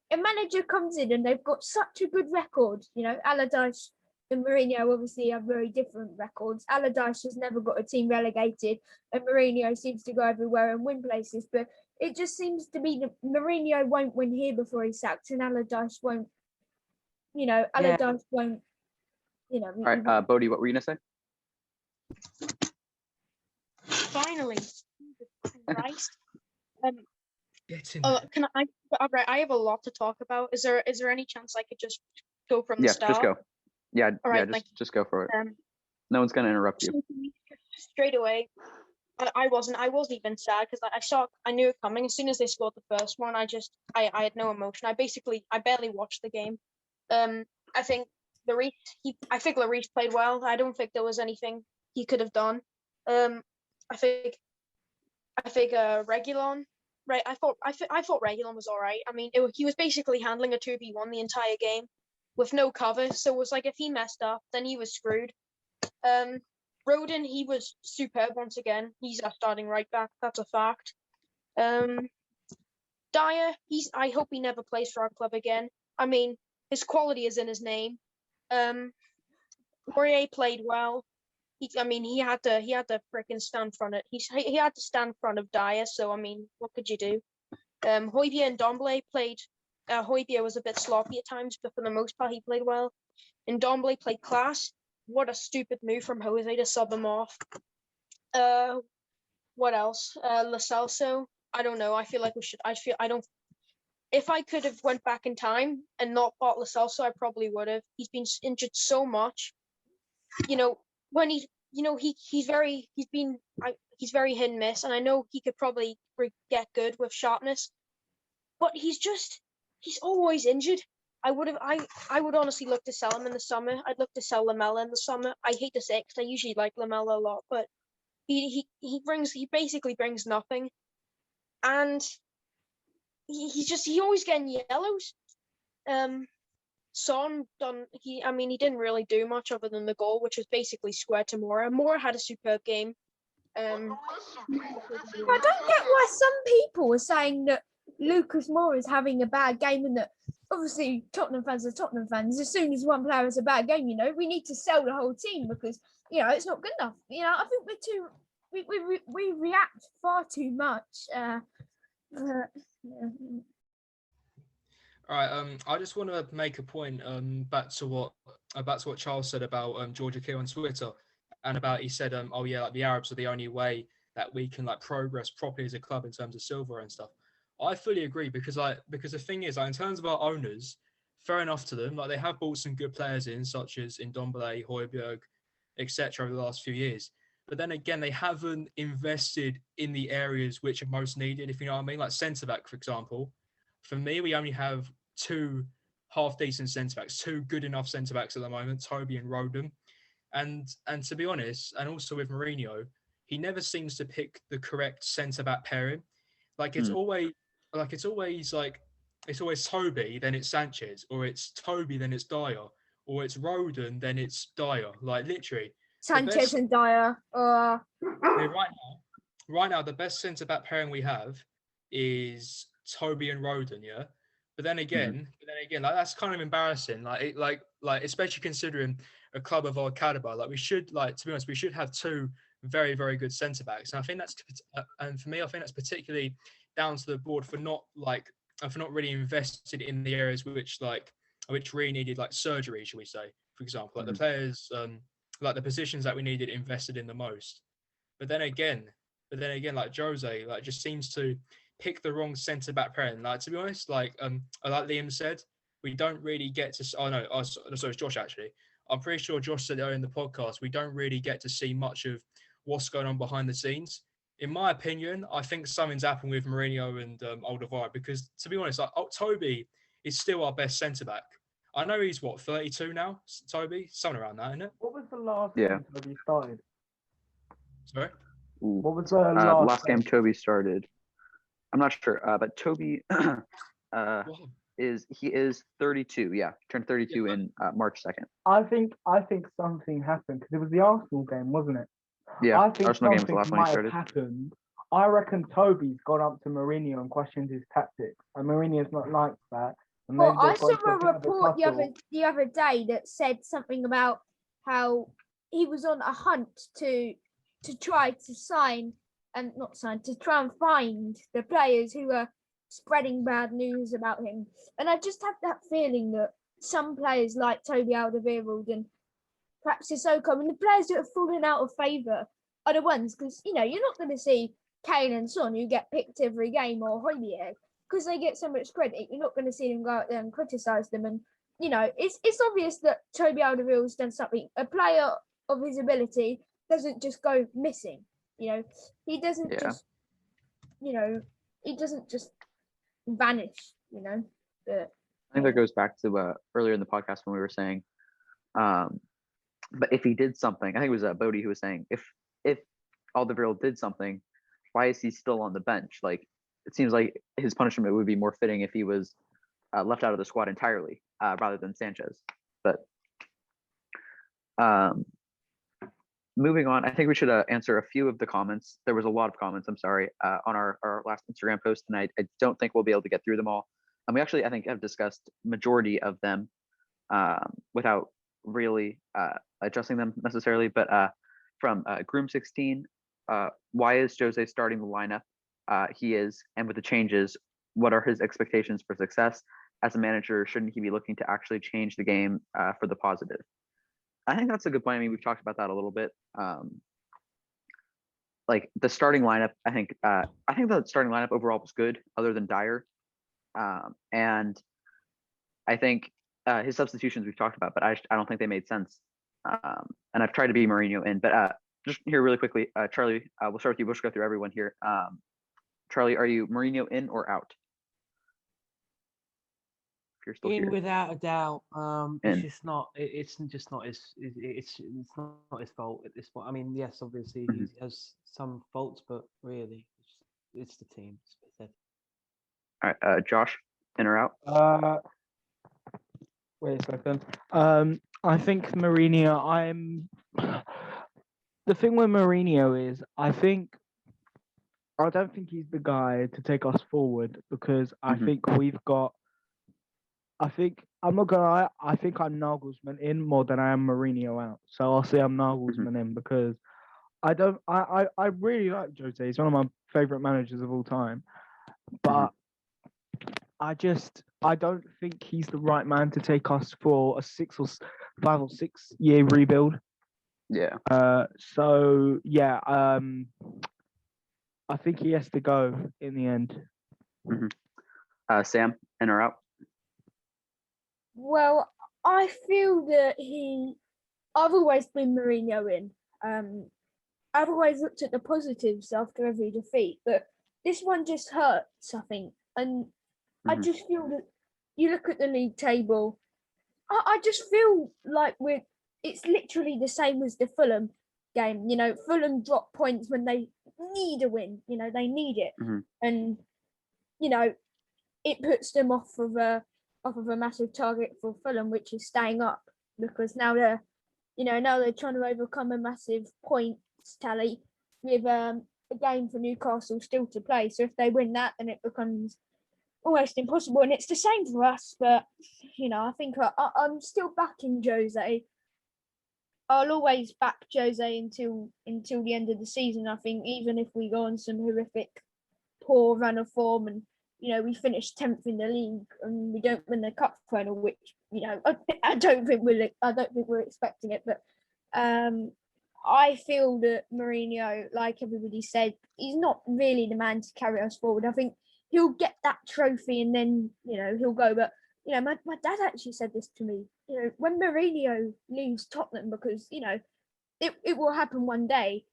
A manager comes in and they've got such a good record. Allardyce and Mourinho obviously have very different records. Allardyce has never got a team relegated, and Mourinho seems to go everywhere and win places. But it just seems to be that Mourinho won't win here before he's sacked, and Allardyce won't. Allardyce won't.
All right, Bodhi, what were you gonna say?
Finally, Christ.
Can
I? All right, I have a lot to talk about. Is there any chance I could just go from the start?
Just go. Yeah,
all right,
just go for it. No one's gonna interrupt you.
Straight away, I wasn't even sad because I knew it coming. As soon as they scored the first one, I had no emotion. I barely watched the game. I think Lloris played well. I don't think there was anything he could have done. I think Reguilon. Right, I thought Reguilon was all right. I mean, he was basically handling a 2v1 the entire game with no cover. So it was like if he messed up, then he was screwed. Rodon, he was superb once again. He's our starting right back. That's a fact. Dyer, I hope he never plays for our club again. I mean, his quality is in his name. Poirier played well. He had to freaking stand front of he had to stand in front of Dyer. So I mean, what could you do? Højbjerg and Ndombele played. Højbjerg was a bit sloppy at times, but for the most part, he played well. And Ndombele played class. What a stupid move from Jose to sub him off. What else? Lo Celso. I don't know. I feel like we should. If I could have went back in time and not bought Lo Celso, I probably would have. He's been injured so much. When he's very hit and miss, and I know he could probably get good with sharpness, but he's always injured. I would honestly look to sell him in the summer. I'd look to sell Lamela in the summer. I hate to say it because I usually like Lamela a lot, but he basically brings nothing, and he's always getting yellows. Son he didn't really do much other than the goal, which was basically square to Moura. Moura had a superb game.
I don't get why some people are saying that Lucas Moura is having a bad game, and that obviously Tottenham fans are Tottenham fans. As soon as one player has a bad game, we need to sell the whole team because it's not good enough. I think we react far too much.
All right. I just want to make a point back to what Charles said about Georgia Key on Twitter, and about he said the Arabs are the only way that we can progress properly as a club in terms of silver and stuff. I fully agree because the thing is in terms of our owners, fair enough to them. They have brought some good players in, such as Ndombele, Højbjerg, etc. over the last few years. But then again, they haven't invested in the areas which are most needed, if you know what I mean. Like centre-back, for example. For me, we only have two half-decent centre-backs, two good enough centre-backs at the moment, Tobey and Rodon. And to be honest, and also with Mourinho, he never seems to pick the correct centre-back pairing. It's always Tobey, then it's Sanchez, or it's Tobey, then it's Dyer, or it's Rodon, then it's Dyer. Literally.
Sanchez and Dyer.
Right now, the best centre-back pairing we have is Tobey and Rodon, yeah. But then again, that's kind of embarrassing. Especially considering a club of our caliber, we should, to be honest, we should have two very, very good centre backs. And I think and for me, I think that's particularly down to the board for not really invested in the areas which which really needed like surgery, shall we say, for example, like the
Mhm.
players, like the positions that we needed invested in the most. But then again, like Jose, like just seems to pick the wrong centre back pair. And like to be honest, like Liam said, we don't really get to. Oh no, sorry, it's Josh actually. I'm pretty sure Josh said earlier in the podcast. We don't really get to see much of what's going on behind the scenes. In my opinion, I think something's happened with Mourinho and Alderweireld because, to be honest, like Tobey is still our best centre back. I know he's what 32 now, Tobey, something around that, isn't it?
What was the last
Yeah.
game Toby started?
Sorry.
Ooh.
What was the last
game Tobey started? I'm not sure, but Tobey is 32. Yeah, turned 32 in March 2nd.
I think something happened because it was the Arsenal game, wasn't it?
Yeah,
I think
Arsenal game was the
something
last one he
might have
started.
happened. I reckon Toby's gone up to Mourinho and questioned his tactics, and Mourinho's not like that. And
Well,
maybe
I
they've
saw
got to
a
a bit of a
report
tussle.
the other day that said something about how he was on a hunt to try to sign and not sign to try and find the players who are spreading bad news about him. And I just have that feeling that some players like Tobey Alderweireld and perhaps Sissoko, and the players that have fallen out of favour are the ones because you're not going to see Kane and Son who get picked every game or Højbjerg because they get so much credit. You're not going to see them go out there and criticise them. And it's obvious that Tobey Alderweireld's done something. A player of his ability doesn't just go missing. He doesn't just he doesn't just vanish. But
I think that goes back to earlier in the podcast when we were saying, but if he did something, I think it was Bodhi who was saying, if Alderweireld did something, why is he still on the bench? Like, it seems like his punishment would be more fitting if he was left out of the squad entirely rather than Sanchez. But moving on, I think we should answer a few of the comments. There was a lot of comments, I'm sorry, on our last Instagram post, and I don't think we'll be able to get through them all. And we actually, I think, have discussed majority of them without really adjusting them necessarily. But from Groom16, why is Jose starting the lineup? He is, and with the changes, what are his expectations for success? As a manager, shouldn't he be looking to actually change the game for the positive? I think that's a good point. I mean, we've talked about that a little bit. Like the starting lineup, I think the starting lineup overall was good, other than Dyer. And I think his substitutions we've talked about, but I don't think they made sense. And I've tried to be Mourinho in, but just here really quickly, Charlie, we'll start with you. We'll just go through everyone here. Charlie, are you Mourinho in or out? If you're still
in
here.
without a doubt.
In.
It's just not. It's just not his. It's not his fault at this point. I mean, yes, obviously he has some faults, but really, it's the team. It's pathetic.
All right, Josh, in or out?
Wait a second. I think Mourinho. The thing with Mourinho is, I don't think he's the guy to take us forward because I think we've got. I'm not gonna lie. I think I'm Nagelsmann in more than I am Mourinho out. So I'll say I'm Nagelsmann in because I really like Jose. He's one of my favorite managers of all time, but I don't think he's the right man to take us for a 5 or 6 year rebuild.
Yeah.
So yeah. I think he has to go in the end.
Sam, in or out?
Well, I feel that I've always been Mourinho in. I've always looked at the positives after every defeat, but this one just hurts, I think. And I just feel that you look at the league table, I just feel like it's literally the same as the Fulham game. Fulham drop points when they need a win. They need it. And, it puts them off of a massive target for Fulham, which is staying up, because now they're trying to overcome a massive points tally with a game for Newcastle still to play. So if they win that, then it becomes almost impossible. And it's the same for us. But I think I'm still backing Jose. I'll always back Jose until the end of the season. I think even if we go on some horrific poor run of form and we finish 10th in the league and we don't win the cup final, which I don't think we're expecting it, but I feel that Mourinho, like everybody said, he's not really the man to carry us forward. I think he'll get that trophy and then he'll go. But my dad actually said this to me. When Mourinho leaves Tottenham, because it will happen one day.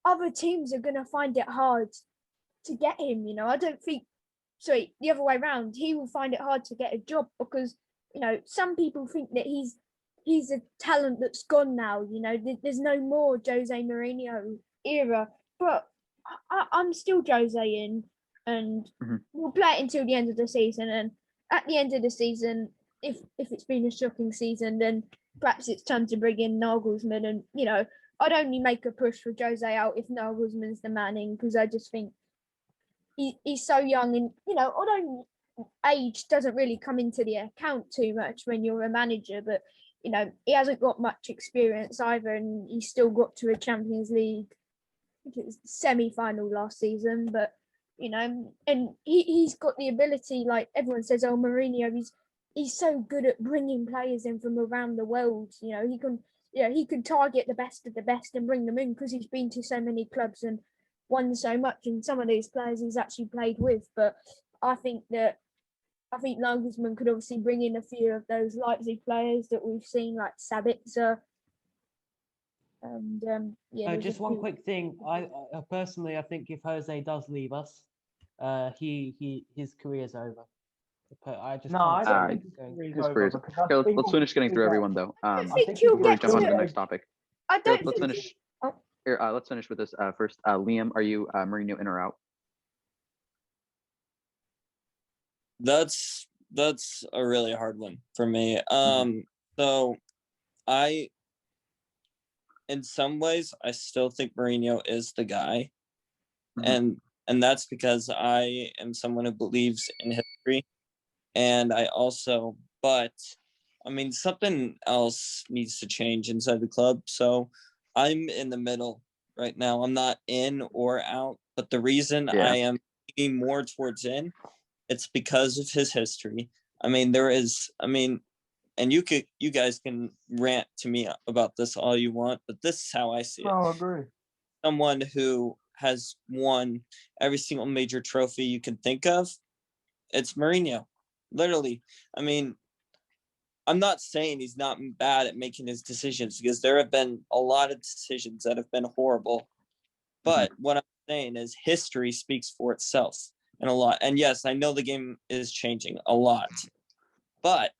Other teams are gonna find it hard to get him. I don't think. Sorry, the other way around. He will find it hard to get a job because some people think that he's a talent that's gone now. There's no more Jose Mourinho era, but I'm still Jose in, and we'll play it until the end of the season. And at the end of the season, if it's been a shocking season, then perhaps it's time to bring in Nagelsmann. And I'd only make a push for Jose out if Nagelsmann's the man in, because I just think he's so young, and although age doesn't really come into the account too much when you're a manager, but he hasn't got much experience either, and he still got to a Champions League semi-final last season. But and he's got the ability, like everyone says, oh, Mourinho, he's so good at bringing players in from around the world. He can target the best of the best and bring them in because he's been to so many clubs and won so much, and some of these players he's actually played with. But I think Nagelsmann could obviously bring in a few of those Leipzig players that we've seen, like Sabitzer. And
just one quick thing. I personally, I think if Jose does leave us, his career's over. I just
I don't
think
his
his
over,
career's
because
Okay, let's finish getting through everyone though.
I think he'll
Before we
get
jump on to the
to
next topic.
I don't
Let's
think
finish. Here, let's finish with this first. Liam, are you Mourinho in or out?
That's a really hard one for me. So in some ways, I still think Mourinho is the guy, and that's because I am someone who believes in history, and but I mean, something else needs to change inside the club. So I'm in the middle right now. I'm not in or out, but the reason I am leaning more towards in, it's because of his history. I mean, and you guys can rant to me about this all you want, but this is how I see it.
I agree.
Someone who has won every single major trophy you can think of, it's Mourinho. Literally. I mean, I'm not saying he's not bad at making his decisions, because there have been a lot of decisions that have been horrible. But what I'm saying is history speaks for itself and a lot. And yes, I know the game is changing a lot. But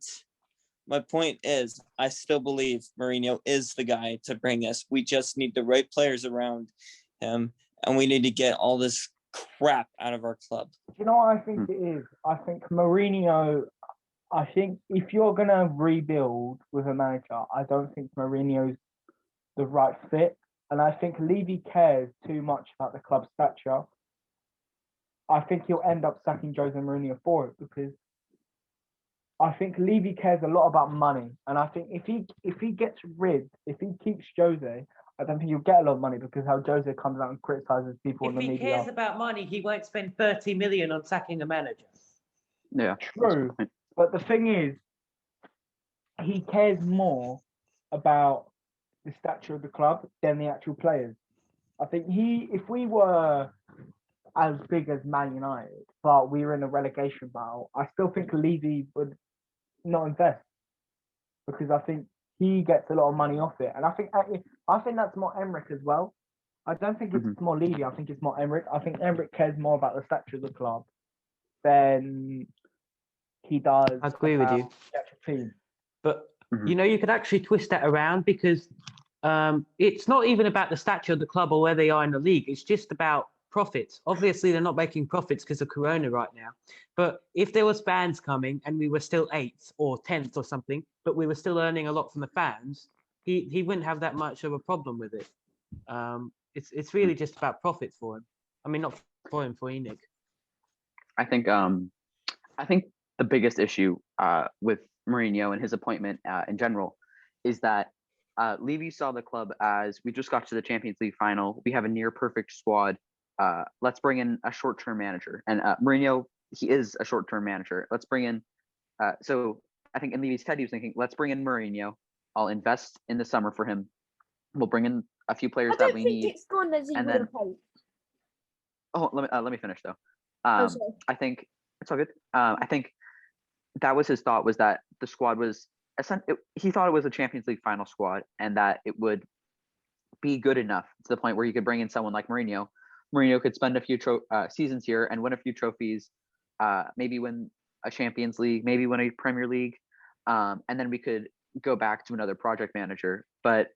my point is, I still believe Mourinho is the guy to bring us. We just need the right players around him, and we need to get all this crap out of our club.
You know what I think it is? I think Mourinho, if you're going to rebuild with a manager, I don't think Mourinho's the right fit. And I think Levy cares too much about the club's stature. I think he'll end up sacking Jose Mourinho for it, because I think Levy cares a lot about money. And I think if he keeps Jose, I don't think he'll get a lot of money, because how Jose comes out and criticizes people in the media.
If he cares about money, he won't spend 30 million on sacking a manager.
Yeah.
True. But the thing is, he cares more about the stature of the club than the actual players. I think if we were as big as Man United, but we were in a relegation battle, I still think Levy would not invest, because I think he gets a lot of money off it. And I think that's more Emmerich as well. I don't think it's more Levy. I think it's more Emmerich. I think Emmerich cares more about the stature of the club than he does.
I agree with you.
Team.
But you could actually twist that around, because it's not even about the stature of the club or where they are in the league. It's just about profits. Obviously, they're not making profits because of Corona right now. But if there was fans coming and we were still 8th or 10th or something, but we were still earning a lot from the fans, he wouldn't have that much of a problem with it. It's really just about profits for him. I mean, not for him, for Enoch.
I think the biggest issue with Mourinho and his appointment in general is that Levy saw the club as, we just got to the Champions League final. We have a near perfect squad. Let's bring in a short-term manager. And Mourinho, he is a short-term manager. Let's bring in. So I think in Levy's head he was thinking, let's bring in Mourinho. I'll invest in the summer for him. We'll bring in a few players that we need.
It's gone as he
and
would
then
have hoped.
let me finish though.
Sorry.
I think it's all good. I think that was his thought, was that the squad was he thought it was a Champions League final squad, and that it would be good enough to the point where you could bring in someone like Mourinho. Mourinho could spend a few seasons here and win a few trophies, maybe win a Champions League, maybe win a Premier League, and then we could go back to another project manager. But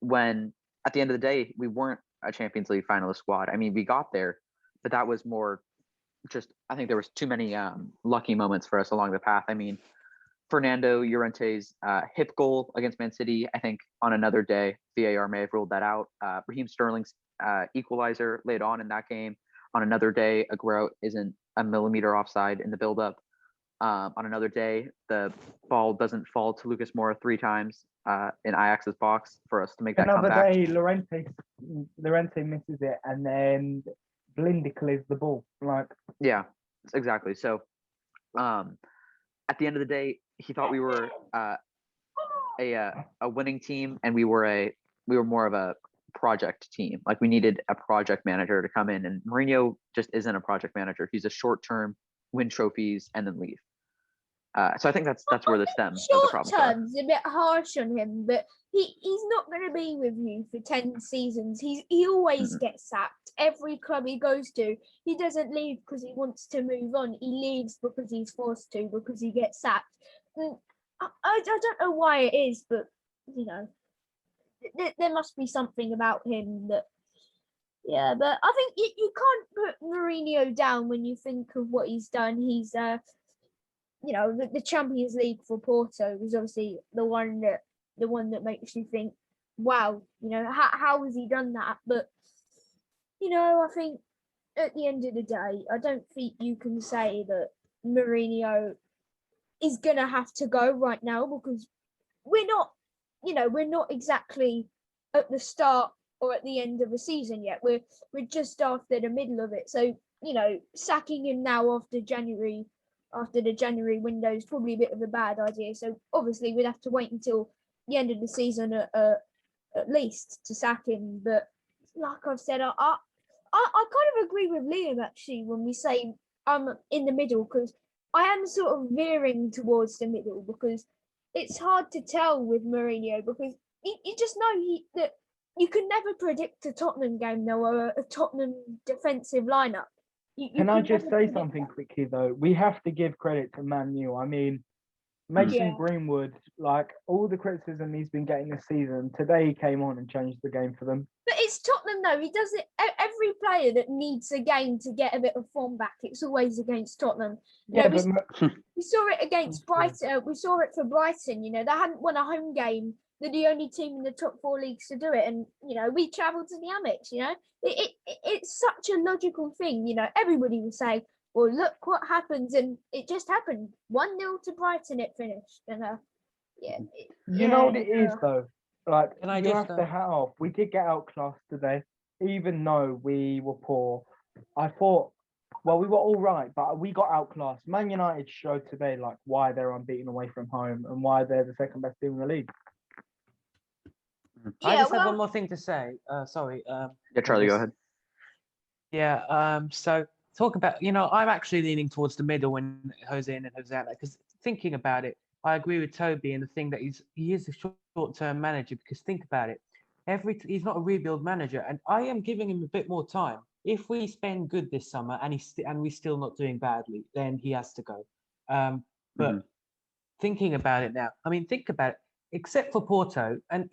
when at the end of the day, we weren't a Champions League finalist squad. I mean, we got there, but that was more just, I think there was too many lucky moments for us along the path. I mean, Fernando Llorente's hip goal against Man City, I think on another day, VAR may have ruled that out. Raheem Sterling's equalizer late on in that game. On another day, Aguero isn't a millimeter offside in the build-up. On another day, the ball doesn't fall to Lucas Moura 3 times in Ajax's box for us to make that comeback.
Another day, Llorente misses it, and then Blindy clears the ball.
Yeah, exactly. So at the end of the day, he thought we were a winning team, and we were more of a project team. Like, we needed a project manager to come in, and Mourinho just isn't a project manager. He's a short-term, win trophies and then leave. So I think that's where the stem of the problem
Short term's a bit harsh on him, but he's not going to be with you for 10 seasons. He always gets sacked. Every club he goes to, he doesn't leave because he wants to move on. He leaves because he's forced to, because he gets sacked. I don't know why it is, but there must be something about him that. Yeah, but I think you can't put Mourinho down when you think of what he's done. He's the Champions League for Porto was obviously the one that makes you think, wow, how has he done that? But I think at the end of the day, I don't think you can say that Mourinho is gonna have to go right now, because we're not exactly at the start or at the end of a season yet. We're just after the middle of it. So, sacking him now after the January window is probably a bit of a bad idea. So obviously we'd have to wait until the end of the season at least to sack him. But like I've said, I kind of agree with Liam actually when we say I'm in the middle, because I am sort of veering towards the middle, because it's hard to tell with Mourinho, because you just know that you can never predict a Tottenham game though, or a Tottenham defensive lineup.
Can I just say something quickly though? We have to give credit to Man U. I mean, Mason Greenwood, like all the criticism he's been getting this season, today he came on and changed the game for them.
But it's Tottenham though. He does it. Every player that needs a game to get a bit of form back, it's always against Tottenham. We saw it against Brighton. We saw it for Brighton. They hadn't won a home game. They're the only team in the top 4 leagues to do it, and we travelled to the Amex. It's such a logical thing. Everybody will say, "Well, look what happens," and it just happened. 1-0 to Brighton. It finished, and
you know what it is though. Like, you have to help. We did get outclassed today, even though we were poor. I thought, well, we were all right, but we got outclassed. Man United showed today why they're unbeaten away from home and why they're the second best team in the league.
I just have one more thing to say. Sorry.
Yeah, Charlie, go ahead.
Yeah. So talk about, I'm actually leaning towards the middle when Jose in and Jose out, because thinking about it, I agree with Tobey in the thing that he is a short-term manager, because think about it. He's not a rebuild manager, and I am giving him a bit more time. If we spend good this summer and we're still not doing badly, then he has to go. But thinking about it now, think about it. Except for Porto, and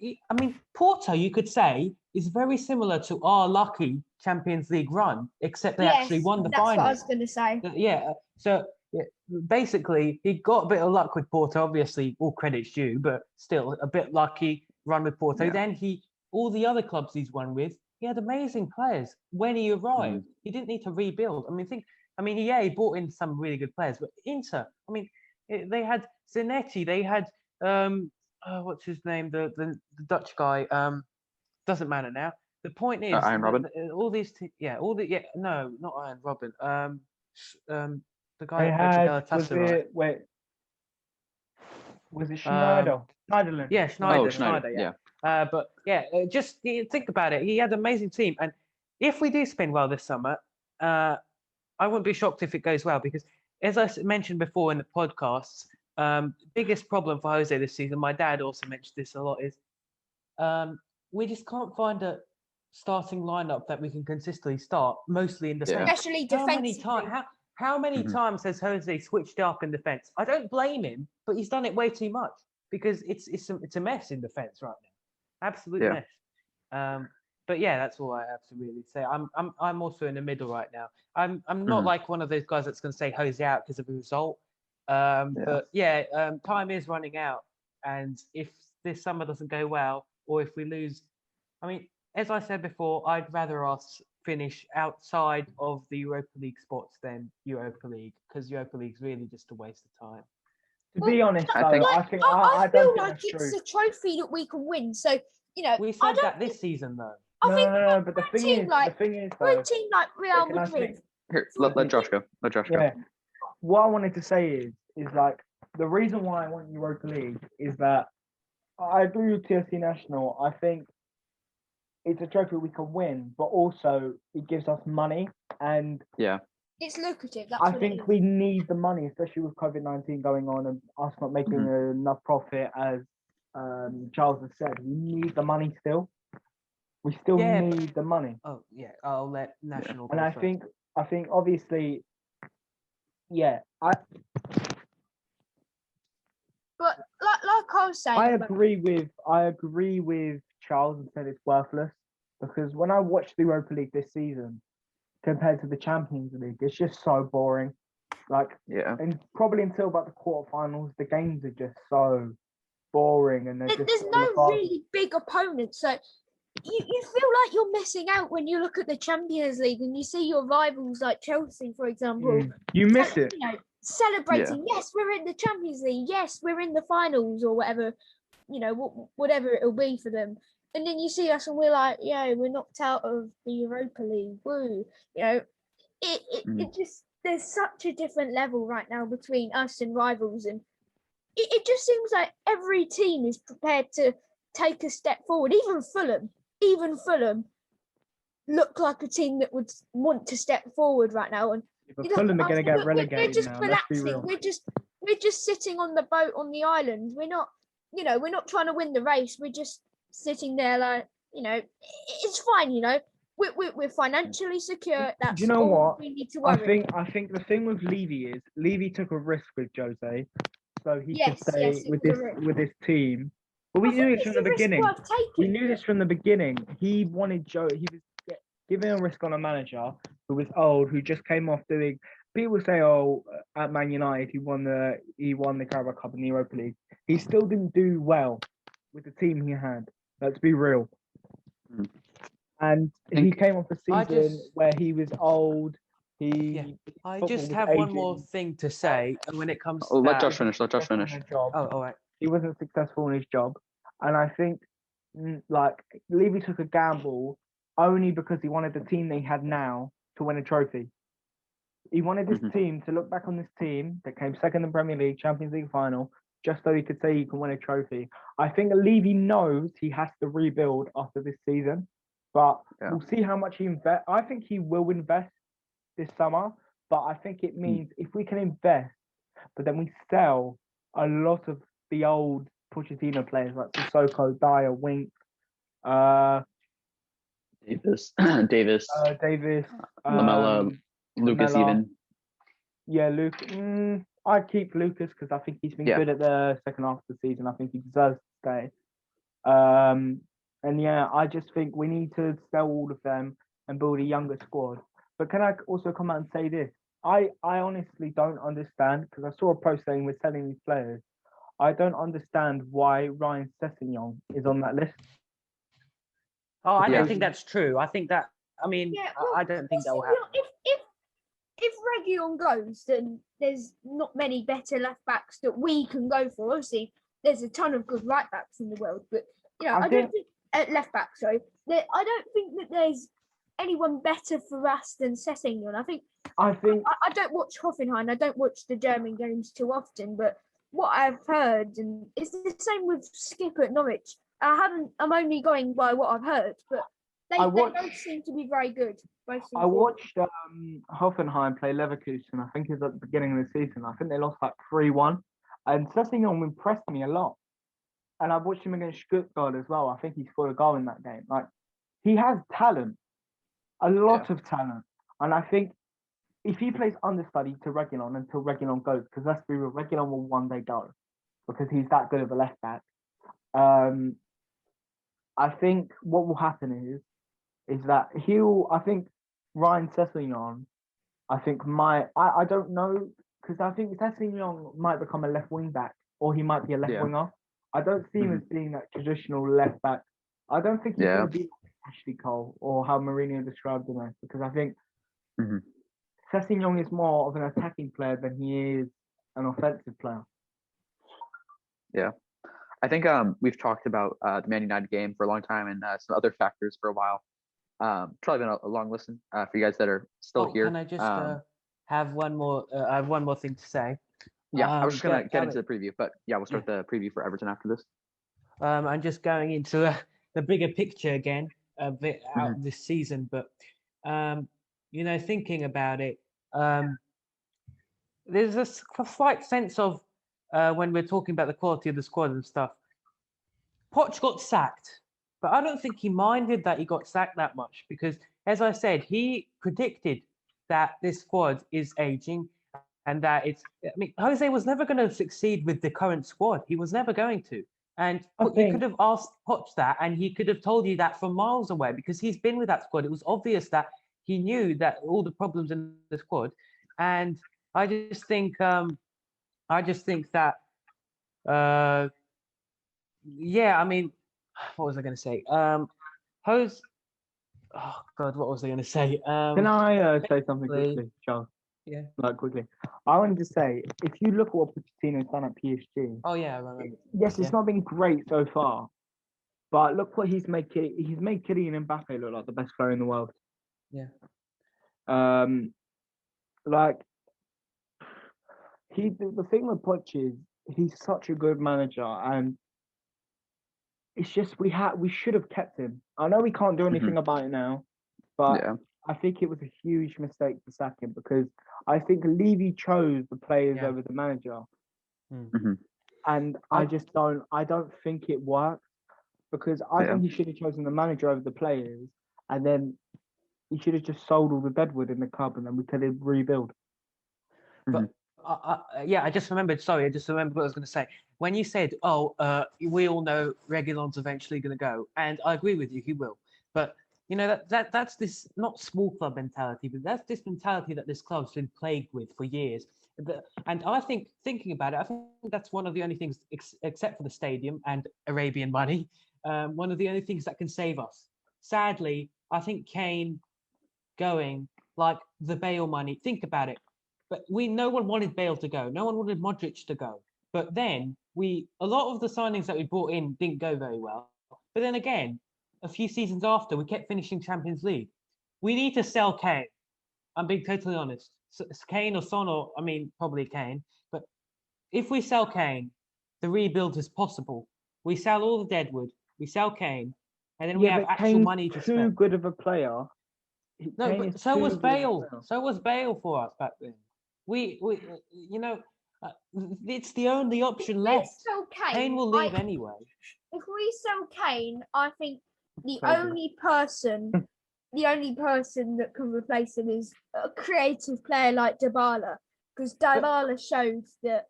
Porto, you could say, is very similar to our lucky Champions League run, except they actually won the final.
That's what I was going to say.
Yeah. So basically, he got a bit of luck with Porto. Obviously, all credit's due, but still a bit lucky run with Porto. Yeah. Then all the other clubs he's won with, he had amazing players when he arrived. He didn't need to rebuild. He brought in some really good players, but Inter, they had Zanetti, they had what's his name? The Dutch guy. Doesn't matter now. The point is,
Iron Robin.
All these, no, not Iron Robin. The guy
they had, was it, wait, Was it Schneider? Schneiderlin.
Yeah, Schneider.
Oh, Schneider. Yeah.
But yeah, just think about it. He had an amazing team, and if we do spin well this summer, I wouldn't be shocked if it goes well because, as I mentioned before in the podcasts, biggest problem for Jose this season. My dad also mentioned this a lot. Is we just can't find a starting lineup that we can consistently start, mostly in defense.
Especially defensively.
How many times has Jose switched up in defense? I don't blame him, but he's done it way too much because it's a mess in defense right now, absolute mess. But yeah, that's all I have to really say. I'm also in the middle right now. I'm not like one of those guys that's going to say Jose out because of a result. But yeah, time is running out, and if this summer doesn't go well, or if we lose, I mean, as I said before, I'd rather us finish outside of the Europa League spots than Europa League, because Europa League's really just a waste of time.
To be honest, though,
I
don't
feel
think
like
that's
it's
true.
a trophy that we can win. So
we said that this season, though.
No, but the thing is,
we're a team like Real
can I
Madrid.
Here, let Josh go. Let Josh go.
Yeah. What I wanted to say is like the reason why I want Europa League is that I agree with TFC National. I think it's a trophy we can win, but also it gives us money, and
it's lucrative. That's
I
what
think
it is.
we need the money, especially with COVID-19 going on and us not making enough profit, as Charles has said. We need the money still. We still need the money.
Oh yeah, I'll let National.
And I think obviously,
But like I was saying,
I agree with Charles and said it's worthless, because when I watched the Europa League this season compared to the Champions League, it's just so boring. And probably until about the quarterfinals, the games are just so boring, and
there's no really big opponents. So you feel like you're missing out when you look at the Champions League and you see your rivals like Chelsea, for example.
You miss it.
Celebrating. Yes, we're in the Champions League. Yes, we're in the finals or whatever. Whatever it'll be for them. And then you see us and we're like, we're knocked out of the Europa League. Woo. It just, there's such a different level right now between us and rivals, and it just seems like every team is prepared to take a step forward. Even Fulham look like a team that would want to step forward right now. And
but Fulham are going to get relegated
we're just
now.
relaxing. We're just sitting on the boat on the island. We're not, we're not trying to win the race. We're just sitting there like, it's fine. We're financially secure. That's
Do you know
all
what?
we need to worry.
I think the thing with Levy is Levy took a risk with Jose, so he could stay with this team. But we knew this from the beginning. We knew this from the beginning. He wanted Joe. He was giving a risk on a manager who was old, who just came off doing. People say, at Man United, he won the Carabao Cup and the Europa League. He still didn't do well with the team he had. Let's be real. And he came off a season where he was old.
I just have one more thing to say when it comes to
let Josh finish.
Oh, all right.
He wasn't successful in his job. And I think, Levy took a gamble only because he wanted the team they had now to win a trophy. He wanted this team to look back on this team that came second in the Premier League, Champions League final, just so he could say he can win a trophy. I think Levy knows he has to rebuild after this season, but we'll see how much he invests. I think he will invest this summer, but I think it means if we can invest, but then we sell a lot of the old Pochettino players like Sissoko, Dyer, Wink,
Davis,
Lamella,
Lucas, even.
Yeah, Luke. I'd keep Lucas because I think he's been good at the second half of the season. I think he deserves to stay. And I just think we need to sell all of them and build a younger squad. But can I also come out and say this? I honestly don't understand, because I saw a post saying we're selling these players. I don't understand why Ryan Sessegnon is on that list.
Oh, I don't think that's true. I think that, I don't think that will happen.
If Reguilon goes, then there's not many better left backs that we can go for. Obviously, there's a ton of good right backs in the world, but I don't think left backs. Sorry, I don't think that there's anyone better for us than Sessegnon. I don't watch Hoffenheim. I don't watch the German games too often, but what I've heard, and it's the same with Skip at Norwich. I'm only going by what I've heard, but they don't seem to be very good.
I watched Hoffenheim play Leverkusen. I think it was at the beginning of the season. I think they lost like 3-1, and Sessegnon impressed me a lot. And I watched him against Stuttgart as well. I think he scored a goal in that game. Like, he has talent, a lot of talent, and I think if he plays understudy to Reguilon until Reguilon goes, because let's be real, Reguilon will one day go because he's that good of a left back. I think what will happen is that I think Ryan Sessegnon, I don't know, because I think Sessegnon might become a left wing back or he might be a left winger. I don't see him as being that traditional left back. I don't think he's going to be like Ashley Cole or how Mourinho described him as, because I think Sessegnon is more of an attacking player than he is an offensive player.
Yeah. I think we've talked about the Man United game for a long time and some other factors for a while. Probably been a long listen for you guys that are still here.
Can I just have one more? I have one more thing to say.
Yeah, I was just gonna get into the preview, but yeah, we'll start the preview for Everton after this.
I'm just going into the bigger picture again a bit out this season, but thinking about it, there's a slight sense of when we're talking about the quality of the squad and stuff. Poch got sacked, but I don't think he minded that he got sacked that much because, as I said, he predicted that this squad is aging and that Jose was never going to succeed with the current squad. He was never going to. And you could have asked Poch that and he could have told you that from miles away because he's been with that squad. It was obvious that he knew that all the problems in the squad. And I just think that what was I going to say? What was I going to say?
Can I say something quickly, Charles?
Yeah.
Like quickly. I wanted to say, if you look at what Pochettino's done at PSG.
Oh yeah, I remember.
Yes, it's not been great so far, but look what he's made. He's made Kylian Mbappe look like the best player in the world.
Yeah.
The thing with Poch is he's such a good manager, and it's just we should have kept him. I know we can't do anything about it now, but I think it was a huge mistake to sack him because I think Levy chose the players over the manager, and I don't think it worked because I think he should have chosen the manager over the players, and then he should have just sold all the deadwood in the club, and then we could have rebuild.
But I just remembered. Sorry, I just remembered what I was going to say. When you said, we all know Reguilon's eventually going to go, and I agree with you, he will. But that's this not small club mentality, but that's this mentality that this club's been plagued with for years. And I think, thinking about it, I think that's one of the only things, except for the stadium and Arabian money, one of the only things that can save us. Sadly, I think Kane going, like the Bale money, think about it. But no one wanted Bale to go. No one wanted Modric to go. But then a lot of the signings that we brought in didn't go very well. But then again, a few seasons after, we kept finishing Champions League. We need to sell Kane. I'm being totally honest. Kane or Son, probably Kane. But if we sell Kane, the rebuild is possible. We sell all the deadwood. We sell Kane. And then we have actual
Kane's
money to spend.
Too good of a player.
No, but so was Bale. So was Bale for us back then. It's the only option left. Kane will leave anyway.
If we sell Kane, I think the only person that can replace him is a creative player like Dybala, because Dybala shows that.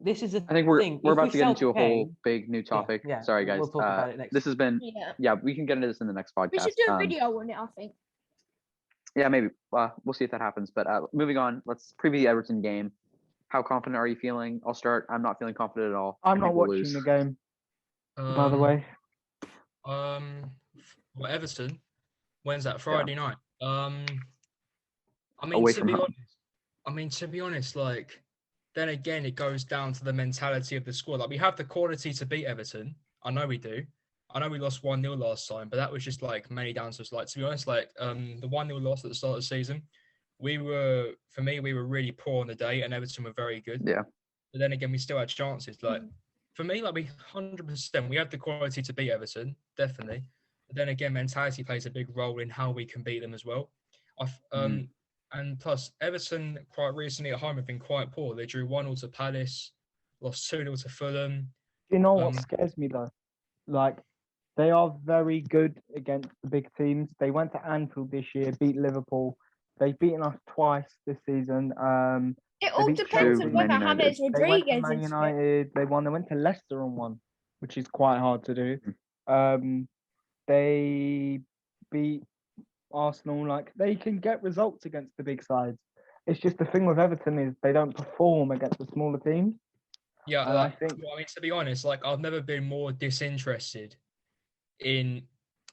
This is I
think we're about to get into a whole big new topic.
Yeah,
Sorry, guys.
We'll talk about it next.
This has been. Yeah, we can get into this in the next podcast.
We should do a video on it, I think.
Yeah, maybe. We'll see if that happens. But moving on, let's preview the Everton game. How confident are you feeling? I'll start. I'm not feeling confident at all.
I'm not watching the game, by the way.
Everton. When's that? Friday night. To be honest, like, then again, it goes down to the mentality of the squad. Like, we have the quality to beat Everton. I know we do. I know we lost 1-0 last time, but that was just like mainly down to us. Like, to be honest, like the 1-0 loss at the start of the season, we were really poor on the day, and Everton were very good.
Yeah.
but then again, we still had chances. Like for me, like we 100%, we have the quality to beat Everton, definitely. But then again, mentality plays a big role in how we can beat them as well. And plus, Everton quite recently at home have been quite poor. They drew 1-0 to Palace, lost 2-0 to Fulham.
You know what scares me though? Like, they are very good against the big teams. They went to Anfield this year, beat Liverpool. They've beaten us twice this season.
It all depends on whether James Rodriguez
they went to
is
Man
fit.
United. They went to Leicester and won, which is quite hard to do. They beat Arsenal. Like, they can get results against the big sides. It's just the thing with Everton is they don't perform against the smaller teams.
Yeah, I think. Well, I mean, to be honest, like I've never been more disinterested in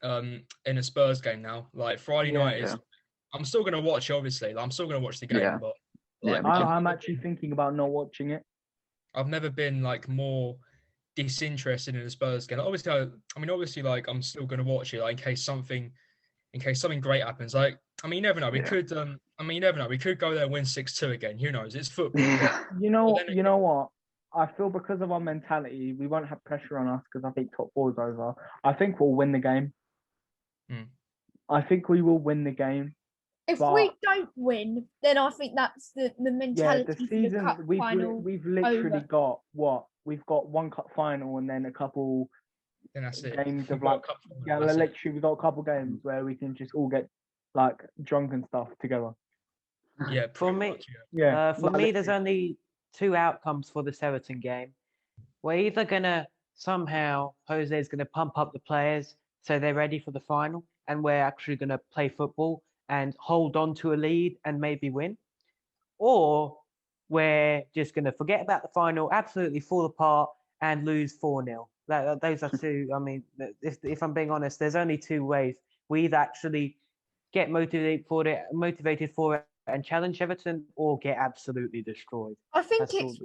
a Spurs game now. Like Friday night is. I'm still gonna watch, obviously. Like, I'm still gonna watch the game, but like,
I'm actually thinking about not watching it.
I've never been like more disinterested in a Spurs game. Obviously, like I'm still gonna watch it, like in case something great happens. Like, I mean, you never know. We could, you never know. We could go there and win 6-2 again. Who knows? It's football.
You know what? I feel because of our mentality, we won't have pressure on us because I think top 4 is over. I think we'll win the game. I think we will win the game.
If we don't win, then I think that's the mentality.
The season
for the cup final
we've literally got what? We've got one cup final and then a couple games of like literally we've got a couple games where we can just all get like drunk and stuff together.
Yeah,
for me, there's only 2 outcomes for the Everton game. We're either gonna Jose's gonna pump up the players so they're ready for the final, and we're actually gonna play football and hold on to a lead and maybe win, or we're just going to forget about the final, absolutely fall apart and lose 4-0. Those are 2. I mean, if I'm being honest, there's only 2 ways. We either actually get motivated for it and challenge Everton, or get absolutely destroyed.
I think it's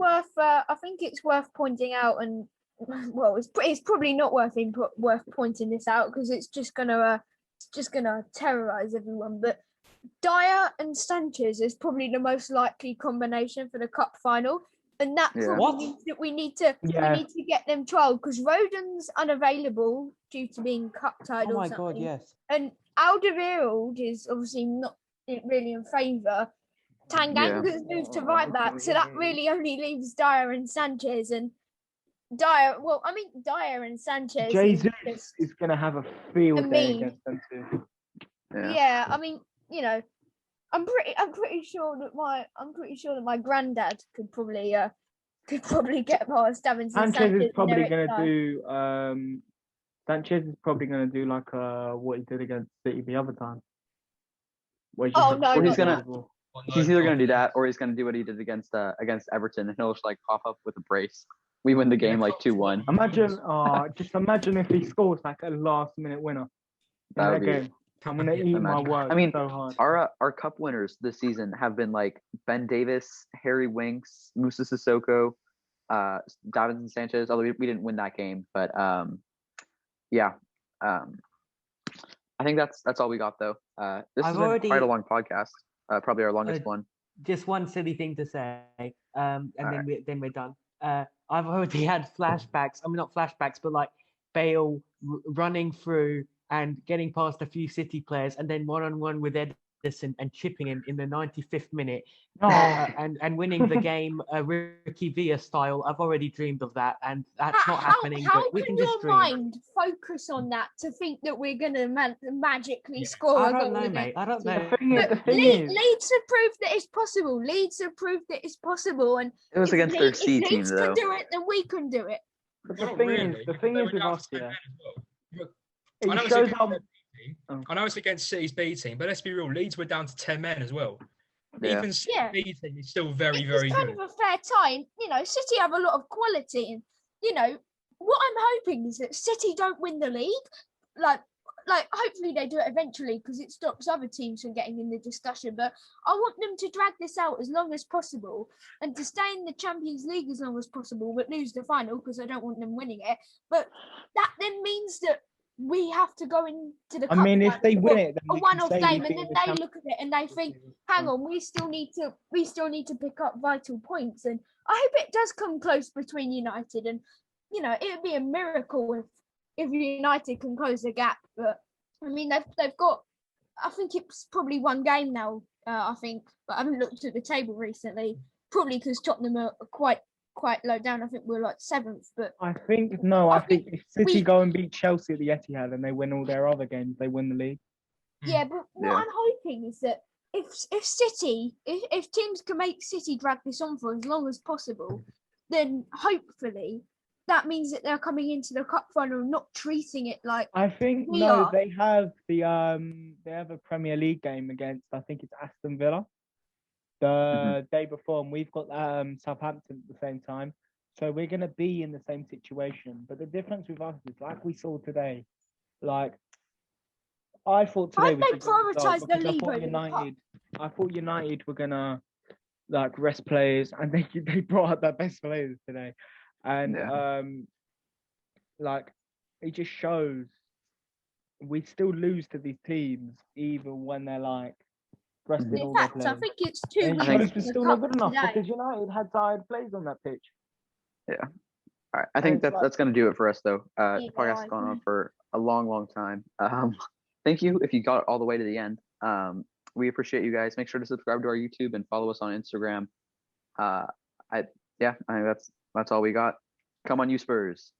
worth pointing out, and well, it's probably not worth pointing this out because it's just gonna terrorize everyone. But Dyer and Sanchez is probably the most likely combination for the cup final, and that probably means that we need to get them trialed because Rodon's unavailable due to being cup tied.
Oh my god, yes.
And Alderweireld is obviously not really in favour. Tanganga's moved to right back, so that really only leaves Dyer and Sanchez. And Dyer and Sanchez.
Jesus is going to have a field day against them too.
Yeah, I mean, you know, I'm pretty sure that my granddad could probably get past Davinson Sanchez.
Sanchez is probably going to do. Sanchez is probably going to do like what he did against City the other time.
He's either going to do that, or he's going to do what he did against Everton, and he'll just like pop up with a brace. We win the game like 2-1.
Imagine if he scores like a last-minute winner.
That would be.
I'm gonna eat my words.
I mean,
so hard.
Our cup winners this season have been like Ben Davis, Harry Winks, Musa Sissoko, Davinson Sanchez. Although we didn't win that game, but I think that's all we got though. This has been quite a long podcast. Probably our longest one.
Just one silly thing to say, and then we're done. I've already had flashbacks. I mean, not flashbacks, but like Bale running through and getting past a few City players, and then 1-on-1 with Ederson and chipping him in the 95th minute, and winning the game Ricky Villa style. I've already dreamed of that, and that's not happening. But we can just dream.
How can your mind focus on that to think that we're going to magically score?
I don't know, mate. I don't know.
Leeds have proved that it's possible. And
it was against their C team, though.
If Leeds can do it, then we can do it.
But the thing is with us,
I know it's against City's B team, but let's be real. Leeds were down to 10 men as well. Even City's B team is still very, very good.
It's kind of a fair time. You know, City have a lot of quality, and you know what I'm hoping is that City don't win the league. Like hopefully they do it eventually because it stops other teams from getting in the discussion. But I want them to drag this out as long as possible and to stay in the Champions League as long as possible, but lose the final because I don't want them winning it. But that then means that we have to go into the cup.
I mean, if they win it,
a one-off game, and then they look at it and they think, "Hang on, we still need to pick up vital points." And hope it does come close between United, and it would be a miracle if United can close the gap. But I mean, they've got. I think it's probably one game now. I think, but I haven't looked at the table recently. Probably because Tottenham are quite low down. I think we're like 7th. But
I think if City go and beat Chelsea at the Etihad and they win all their other games, they win the league.
Yeah, but what I'm hoping is that if teams can make City drag this on for as long as possible, then hopefully that means that they're coming into the cup final and not treating it like
I think they have a Premier League game against, I think it's Aston Villa the day before, and we've got Southampton at the same time, so we're gonna be in the same situation. But the difference with us is, like we saw today, like I thought today we should
prioritise the league.
I thought United were gonna like rest players, and they brought out their best players today, and like it just shows we still lose to these teams even when they're like resting all their players.
I think it's 2
weeks. We're still not good enough because United had tired players on that pitch.
Yeah. All right. I think that's going to do it for us, though. The podcast has gone on for a long time. Thank you if you got all the way to the end. We appreciate you guys. Make sure to subscribe to our YouTube and follow us on Instagram. I think that's all we got. Come on, you Spurs.